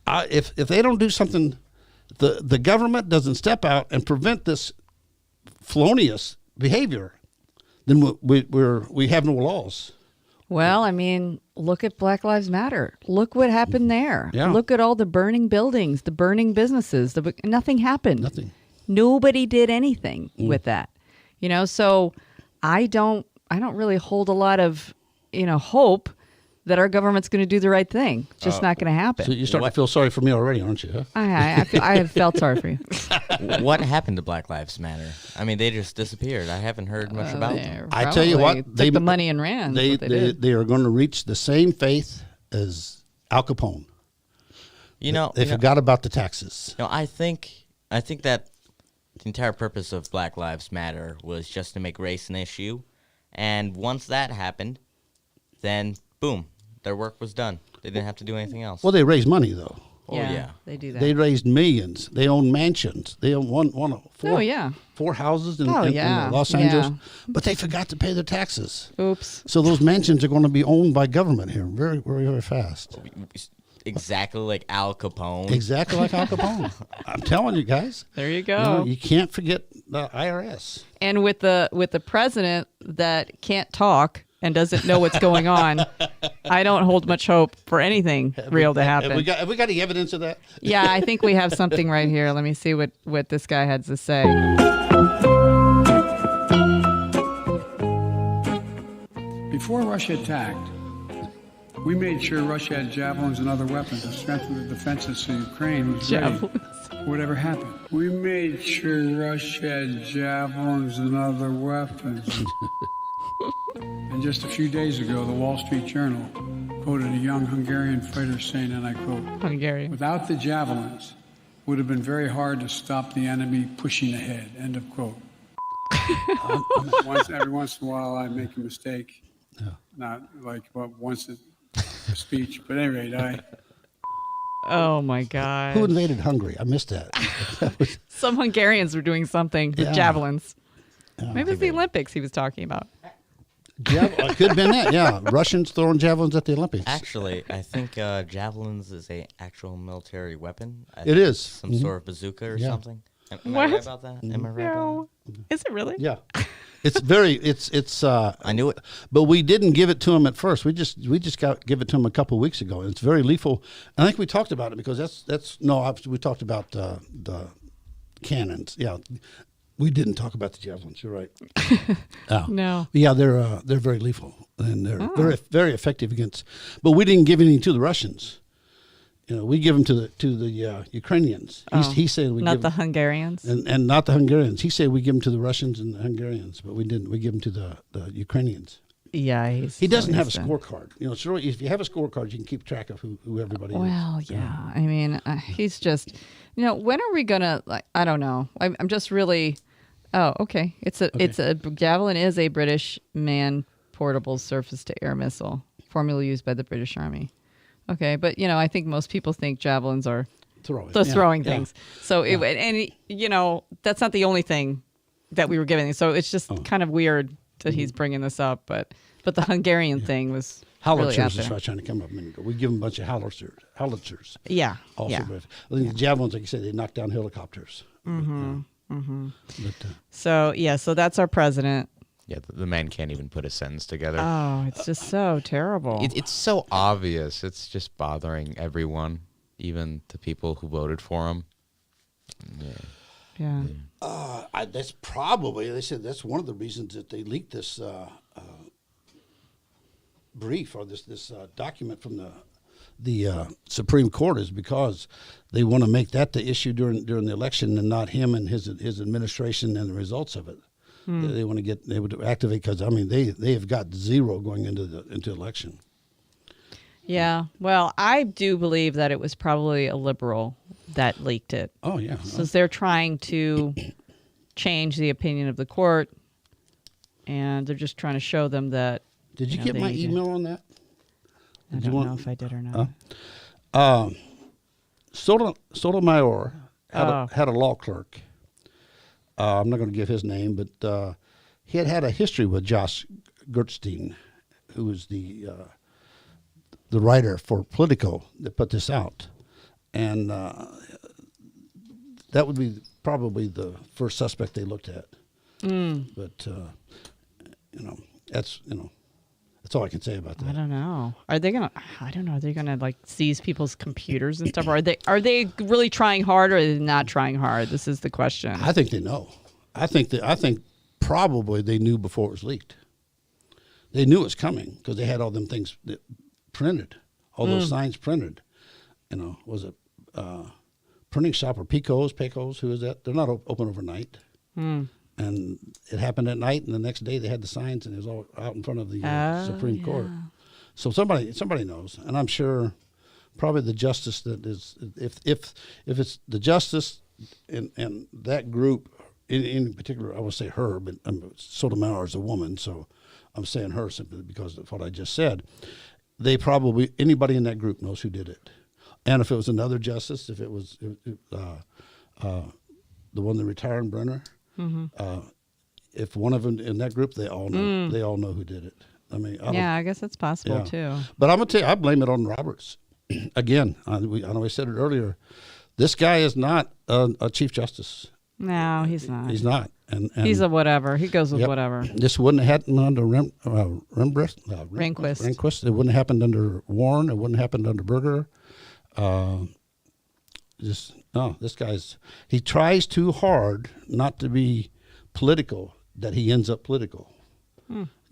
If they don't do something, the government doesn't step out and prevent this felonious behavior, then we have no laws. Well, I mean, look at Black Lives Matter. Look what happened there. Yeah. Look at all the burning buildings, the burning businesses. Nothing happened. Nothing. Nobody did anything with that. So I don't really hold a lot of hope that our government's going to do the right thing. Just not going to happen. So you're starting to feel sorry for me already, aren't you? Huh? I have felt sorry for you. What happened to Black Lives Matter? I mean, they just disappeared. I haven't heard much about them. I tell you what, took the money and ran. They are going to reach the same faith as Al Capone. They forgot about the taxes. I think that the entire purpose of Black Lives Matter was just to make race an issue, and once that happened, then boom. Their work was done. They didn't have to do anything else. Well, they raised money, though. Yeah, they do that. They raised millions. They own mansions. They own four houses in Los Angeles. Yeah. But they forgot to pay their taxes. Oops. So those mansions are going to be owned by government here very, very, very fast. Exactly like Al Capone. Exactly like Al Capone. I'm telling you guys. There you go. You can't forget the IRS. And with the president that can't talk and doesn't know what's going on, I don't hold much hope for anything real to happen. Have we got any evidence of that? Yeah, I think we have something right here. Let me see what this guy had to say. Before Russia attacked, We made sure Russia had javelins and other weapons to strengthen the defenses so Ukraine was ready for whatever happened. We made sure Russia had javelins and other weapons. And just a few days ago, the Wall Street Journal quoted a young Hungarian fighter saying, and I quote, Hungarian. "Without the javelins, it would have been very hard to stop the enemy pushing ahead," end of quote. Every once in a while, I make a mistake. Yeah. Not like once a speech, but at any rate, Oh my God. Who invaded Hungary? I missed that. Some Hungarians were doing something with javelins. Yeah. Maybe it's the Olympics he was talking about. It could have been that, yeah. Russians throwing javelins at the Olympics. Actually, I think javelins is a actual military weapon. It is. Some sort of bazooka or something. Am I What? right about that? Am I right about that? Is it really? Yeah. It's very it's I knew it. But we didn't give it to him at first. We just give it to him a couple of weeks ago. And it's very lethal. I think we talked about it because we talked about the cannons. Yeah. We didn't talk about the javelins. You're right. No. Yeah, they're very lethal and they're very very effective against. But we didn't give any to the Russians. You know, we give them to the Ukrainians. He said we not the Hungarians, and not the Hungarians. He said we give them to the Russians and the Hungarians, but we didn't. We give them to the Ukrainians. Yeah, he doesn't have a scorecard. You know, so if you have a scorecard, you can keep track of who everybody is. Well, yeah. I mean, he's just, when are we gonna I don't know. I'm just really. Oh, okay. It's a javelin is a British man-portable surface-to-air missile, formerly used by the British Army. Okay, but I think most people think javelins are throwing things. So that's not the only thing that we were giving. So it's just kind of weird that he's bringing this up, but the Hungarian thing was howitzers really out is there. what I was trying to come up a minute ago. We give them a bunch of howitzers. Yeah. Also, yeah. but I think the javelins, like you said, they knock down helicopters. Mm-hmm. So that's our president. Yeah, the man can't even put a sentence together. Oh, it's just so terrible. It's so obvious. It's just bothering everyone, even the people who voted for him. Yeah. That's probably, they said that's one of the reasons that they leaked this brief or this document from the Supreme Court is because they want to make that the issue during the election and not him and his administration and the results of it. They want to get able to activate because they have got zero going into election. Yeah, well, I do believe that it was probably a liberal that leaked it. Oh yeah, so they're trying to change the opinion of the court, and they're just trying to show them that. Did you get my email on that? I don't know if I did or not. Sotomayor had a law clerk. I'm not going to give his name, but he had a history with Josh Gertstein, who was the writer for Politico that put this out. And that would be probably the first suspect they looked at. But, that's all I can say about that. I don't know. Are they gonna? I don't know. Are they gonna seize people's computers and stuff? Or are they really trying hard, or are they not trying hard? This is the question. I think they know. I think probably they knew before it was leaked. They knew it was coming because they had all them things printed, all those signs printed. Was it printing shop or Pecos? Who is that? They're not open overnight. And it happened at night, and the next day they had the signs, and it was all out in front of the Supreme Court. So somebody knows, and I'm sure probably the justice that is, if it's the justice and that group in particular, I would say her, but Sotomayor is a woman, so I'm saying her simply because of what I just said. They probably, anybody in that group knows who did it, and if it was another justice, if it was the one that retired, Brenner. If one of them in that group, they all know. They all know who did it. I guess it's possible too. But I'm gonna tell you, I blame it on Roberts. Again, I know I said it earlier. This guy is not a chief justice. No, he's not. He's not. And he's a whatever. He goes with whatever. This wouldn't have happened under Rehnquist. Rehnquist. It wouldn't have happened under Warren. It wouldn't have happened under Berger. This guy's, he tries too hard not to be political that he ends up political.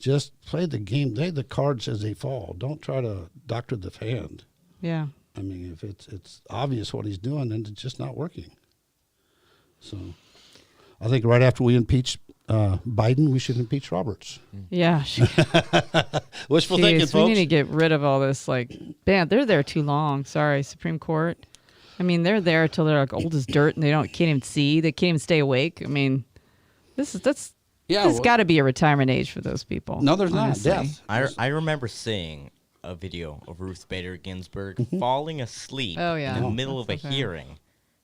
Just play the game. Play the cards as they fall. Don't try to doctor the hand. Yeah. I mean, if it's obvious what he's doing, then it's just not working. So, I think right after we impeach Biden, we should impeach Roberts. Yeah. Wishful thinking, folks. We need to get rid of all this. Like, man, they're there too long. Sorry, Supreme Court. I mean, they're there till they're like old as dirt, and can't even see. They can't even stay awake. I mean, there's got to be a retirement age for those people. No, there's honestly. not. Death. I remember seeing a video of Ruth Bader Ginsburg falling asleep in the middle of a hearing.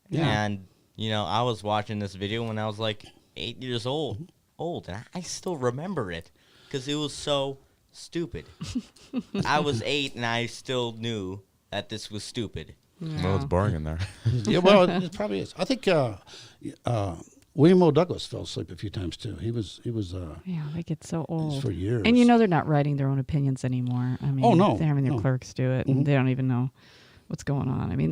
Yeah. And, I was watching this video when I was like 8 years old, and I still remember it because it was so stupid. I was 8, and I still knew that this was stupid. Yeah. Well, it's boring in there. Yeah, well, it probably is. I think William O. Douglas fell asleep a few times too. He was. Yeah, they get so old for years. And they're not writing their own opinions anymore. I mean, they're having their clerks do it, and they don't even know what's going on. I mean,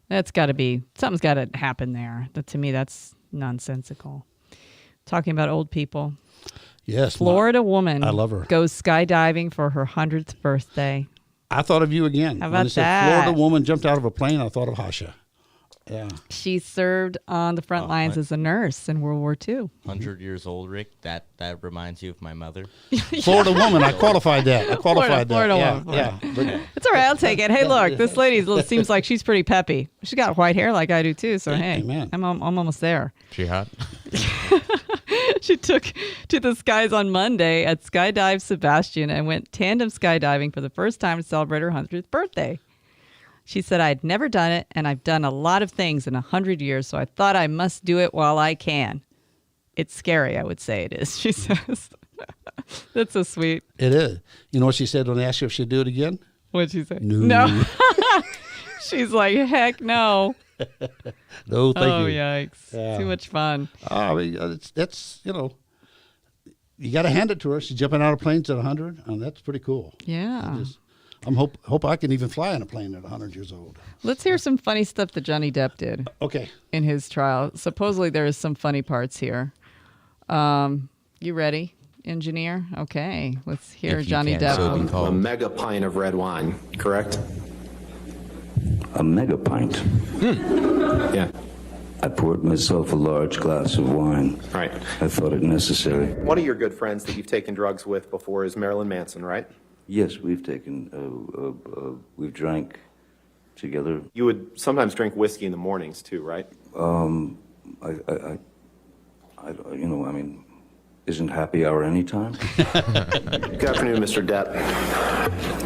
that's got to be something's got to happen there. To me, that's nonsensical. Talking about old people. Yes, Florida woman. I love her. Goes skydiving for her 100th birthday. I thought of you again. How when about they said that? Florida woman jumped out of a plane, I thought of Hasha. Yeah. She served on the front lines as a nurse in World War II. 100 years old, Rick. That reminds you of my mother. Florida woman. I qualified that. Florida Yeah. woman. Yeah. It's all right. I'll take it. Hey, look, this lady seems like she's pretty peppy. She's got white hair like I do too. So hey, I'm almost there. She hot? She took to the skies on Monday at Skydive Sebastian and went tandem skydiving for the first time to celebrate her 100th birthday. She said, I'd never done it, and I've done a lot of things in 100 years, so I thought I must do it while I can. It's scary, I would say it is, she says. That's so sweet. It is. You know what she said when I asked her if she'd do it again? What'd she say? No. She's like, heck no. No, thank you. Oh, yikes. Yeah. Too much fun. I mean, that's you got to hand it to her. She's jumping out of planes at 100, and that's pretty cool. Yeah. I'm hope I can even fly on a plane at 100 years old. Let's hear some funny stuff that Johnny Depp did. Okay. In his trial. Supposedly there is some funny parts here. You ready, engineer? Okay. Let's hear Johnny Depp. A mega pint of red wine, correct? A mega pint? Yeah. I poured myself a large glass of wine. Right. I thought it necessary. One of your good friends that you've taken drugs with before is Marilyn Manson, right? Yes, we've we've drank together. You would sometimes drink whiskey in the mornings too, right? Isn't happy hour any time? Good afternoon, Mr. Depp.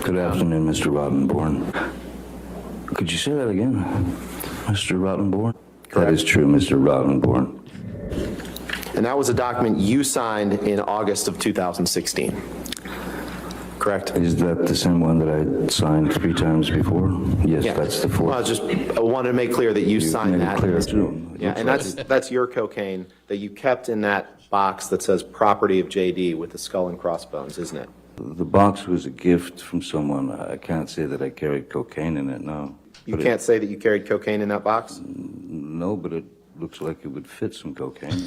Good afternoon, Mr. Rottenborn. Could you say that again, Mr. Rottenborn? That is true, Mr. Rottenborn. And that was a document you signed in August of 2016. Correct? Is that the same one that I signed 3 times before? Yes, Yeah. that's the fourth. I wanted to make clear that you signed made it that. clear, too. Yeah, and that's your cocaine that you kept in that box that says property of JD with the skull and crossbones, isn't it? The box was a gift from someone. I can't say that I carried cocaine in it, no. You can't say that you carried cocaine in that box? No, but it looks like it would fit some cocaine.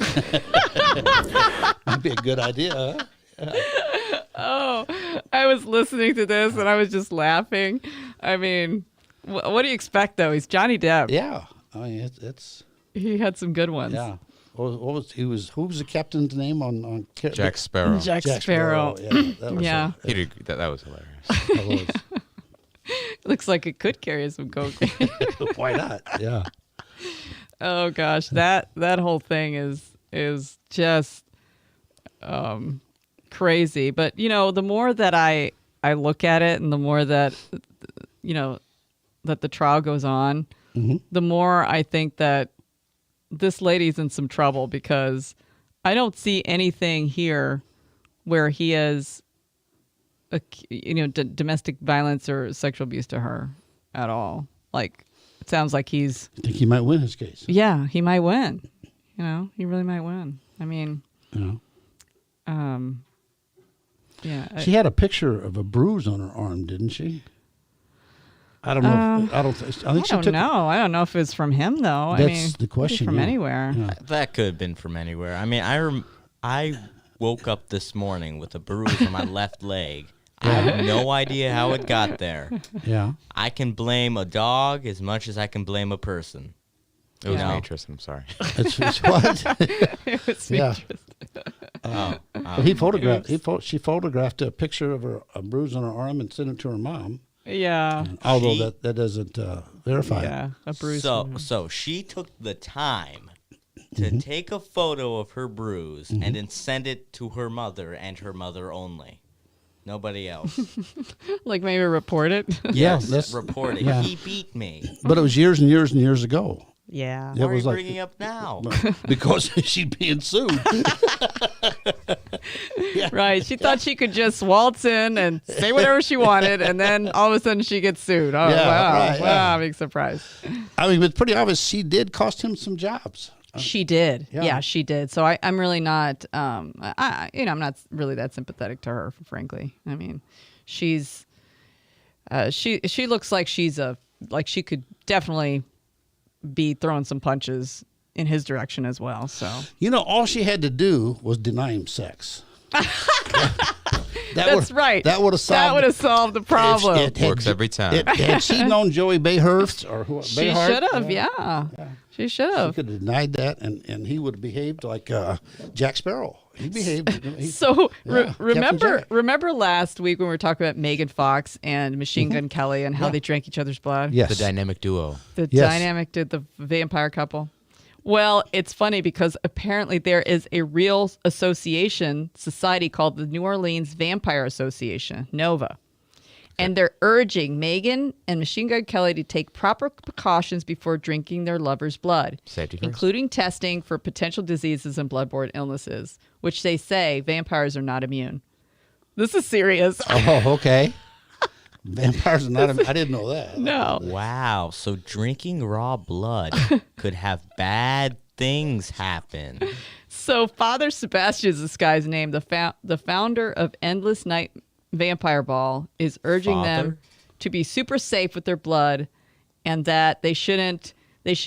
That'd be a good idea, huh? Oh, I was listening to this and I was just laughing. I mean, what do you expect though? He's Johnny Depp. Yeah, I mean it's. He had some good ones. Yeah. Who was the captain's name on Jack Sparrow. Jack Sparrow. Yeah, that was Yeah. That was hilarious. Looks like it could carry some cocaine. Why not? Yeah. Oh gosh, that whole thing is just crazy. But the more that I look at it, and the more that that the trial goes on, the more I think that this lady's in some trouble, because I don't see anything here where he has domestic violence or sexual abuse to her at all. Like, it sounds like I think he might win his case. Yeah, he might win. He really might win. I mean, yeah. She had a picture of a bruise on her arm, didn't she? I don't know. I don't know. I don't know if it's from him though. That's the question. From anywhere. Yeah. That could have been from anywhere. I mean, I woke up this morning with a bruise on my left leg. I have no idea how it got there. Yeah. I can blame a dog as much as I can blame a person. It was No. mattress. I'm sorry. It's what? It was Yeah. mattress. She photographed a picture of a bruise on her arm and sent it to her mom. Yeah. Although that doesn't verify. Yeah, a bruise. So she took the time to take a photo of her bruise and then send it to her mother and her mother only. Nobody else. Like maybe report it. Yes, report it. Yeah. He beat me. But it was years and years and years ago. Yeah. Why are you bringing up now? Because she's being sued. Right. She thought she could just waltz in and say whatever she wanted, and then all of a sudden she gets sued. Oh, Yeah, wow. right, Wow, yeah. big surprise. I mean, it's pretty obvious she did cost him some jobs. She did. Yeah. Yeah, she did. So I'm really not, I'm not really that sympathetic to her, frankly. I mean, she's, she looks like she could definitely be throwing some punches in his direction as well. So All she had to do was deny him sex. That's right. That would have solved the problem. Works every time. Had she known Joey Behurst or who? She Behart, should have. Yeah. She should She have. could have denied that, and he would have behaved like Jack Sparrow. He behaved. So Captain Jack. remember last week when we were talking about Megan Fox and Machine Gun Kelly and how they drank each other's blood? Yes. The dynamic duo. The vampire couple. Well, it's funny because apparently there is a real society called the New Orleans Vampire Association, NOVA. And they're urging Megan and Machine Gun Kelly to take proper precautions before drinking their lover's blood, Safety first. including testing for potential diseases and bloodborne illnesses, which they say vampires are not immune. This is serious. Oh, okay. Vampires are not. I didn't know that. No. Wow. So drinking raw blood could have bad things happen. So Father Sebastian is this guy's name. The founder of Endless Night Vampire Ball is urging them to be super safe with their blood, and that they should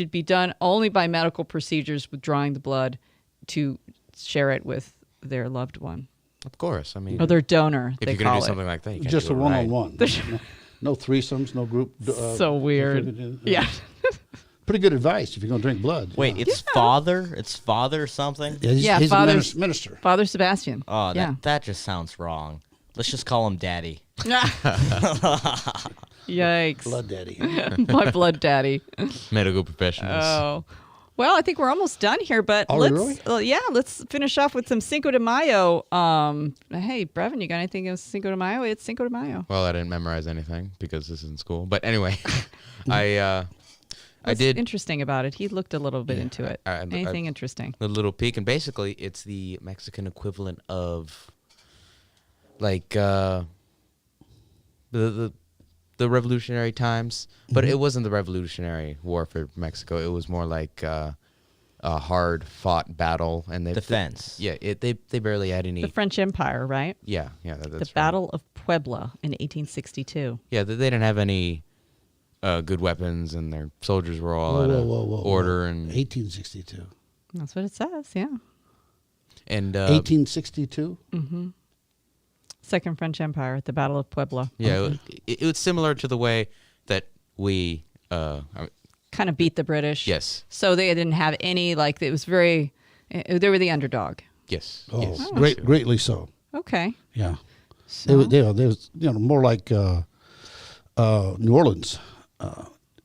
be done only by medical procedures, withdrawing the blood to share it with their loved one. Of course. I mean, Or their donor. If they you're going to call do it. something like that, you can't Just do a it right. one-on-one. No threesomes, no group. So weird. Yeah. Pretty good advice if you're going to drink blood. Wait, it's father? It's father something? Yeah, he's a minister. Father Sebastian. Oh, yeah. that just sounds wrong. Let's just call him Daddy. Yikes. Blood daddy. My blood daddy. Medical professionals. Oh. Well, I think we're almost done here, but Oh, let's really? let's finish off with some Cinco de Mayo. Hey, Brevin, you got anything else Cinco de Mayo? It's Cinco de Mayo. Well, I didn't memorize anything because this is in school. But anyway, I did. Interesting about it. He looked a little bit into it. Anything interesting? A little peek, and basically, it's the Mexican equivalent of like the Revolutionary times, but it wasn't the Revolutionary War for Mexico. It was more like a hard fought battle, and defense. They barely had any. The French Empire, right? Yeah, that's the right. Battle of Puebla in 1862. Yeah, they didn't have any good weapons, and their soldiers were all out of order. And 1862. That's what it says. Yeah. And 1862. Mm-hmm. Second French Empire at the Battle of Puebla. Yeah, it was similar to the way that we kind of beat the British. Yes. So they didn't have any, like, it was very, they were the underdog. Yes. Oh, yes. greatly so. Okay. Yeah. So? They was more like New Orleans.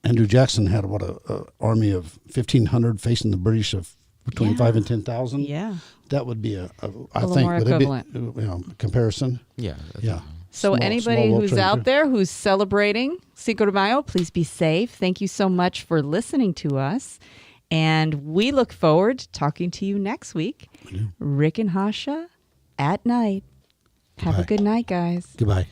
Andrew Jackson had a army of 1,500 facing the British of between 5,000 and 10,000. Yeah. That would be I little think, more would it be, equivalent. comparison. Yeah. Yeah. So anybody small who's world out treasure. there who's celebrating Cinco de Mayo, please be safe. Thank you so much for listening to us. And we look forward to talking to you next week. Rick and Hasha at night. Have a good night, guys. Goodbye.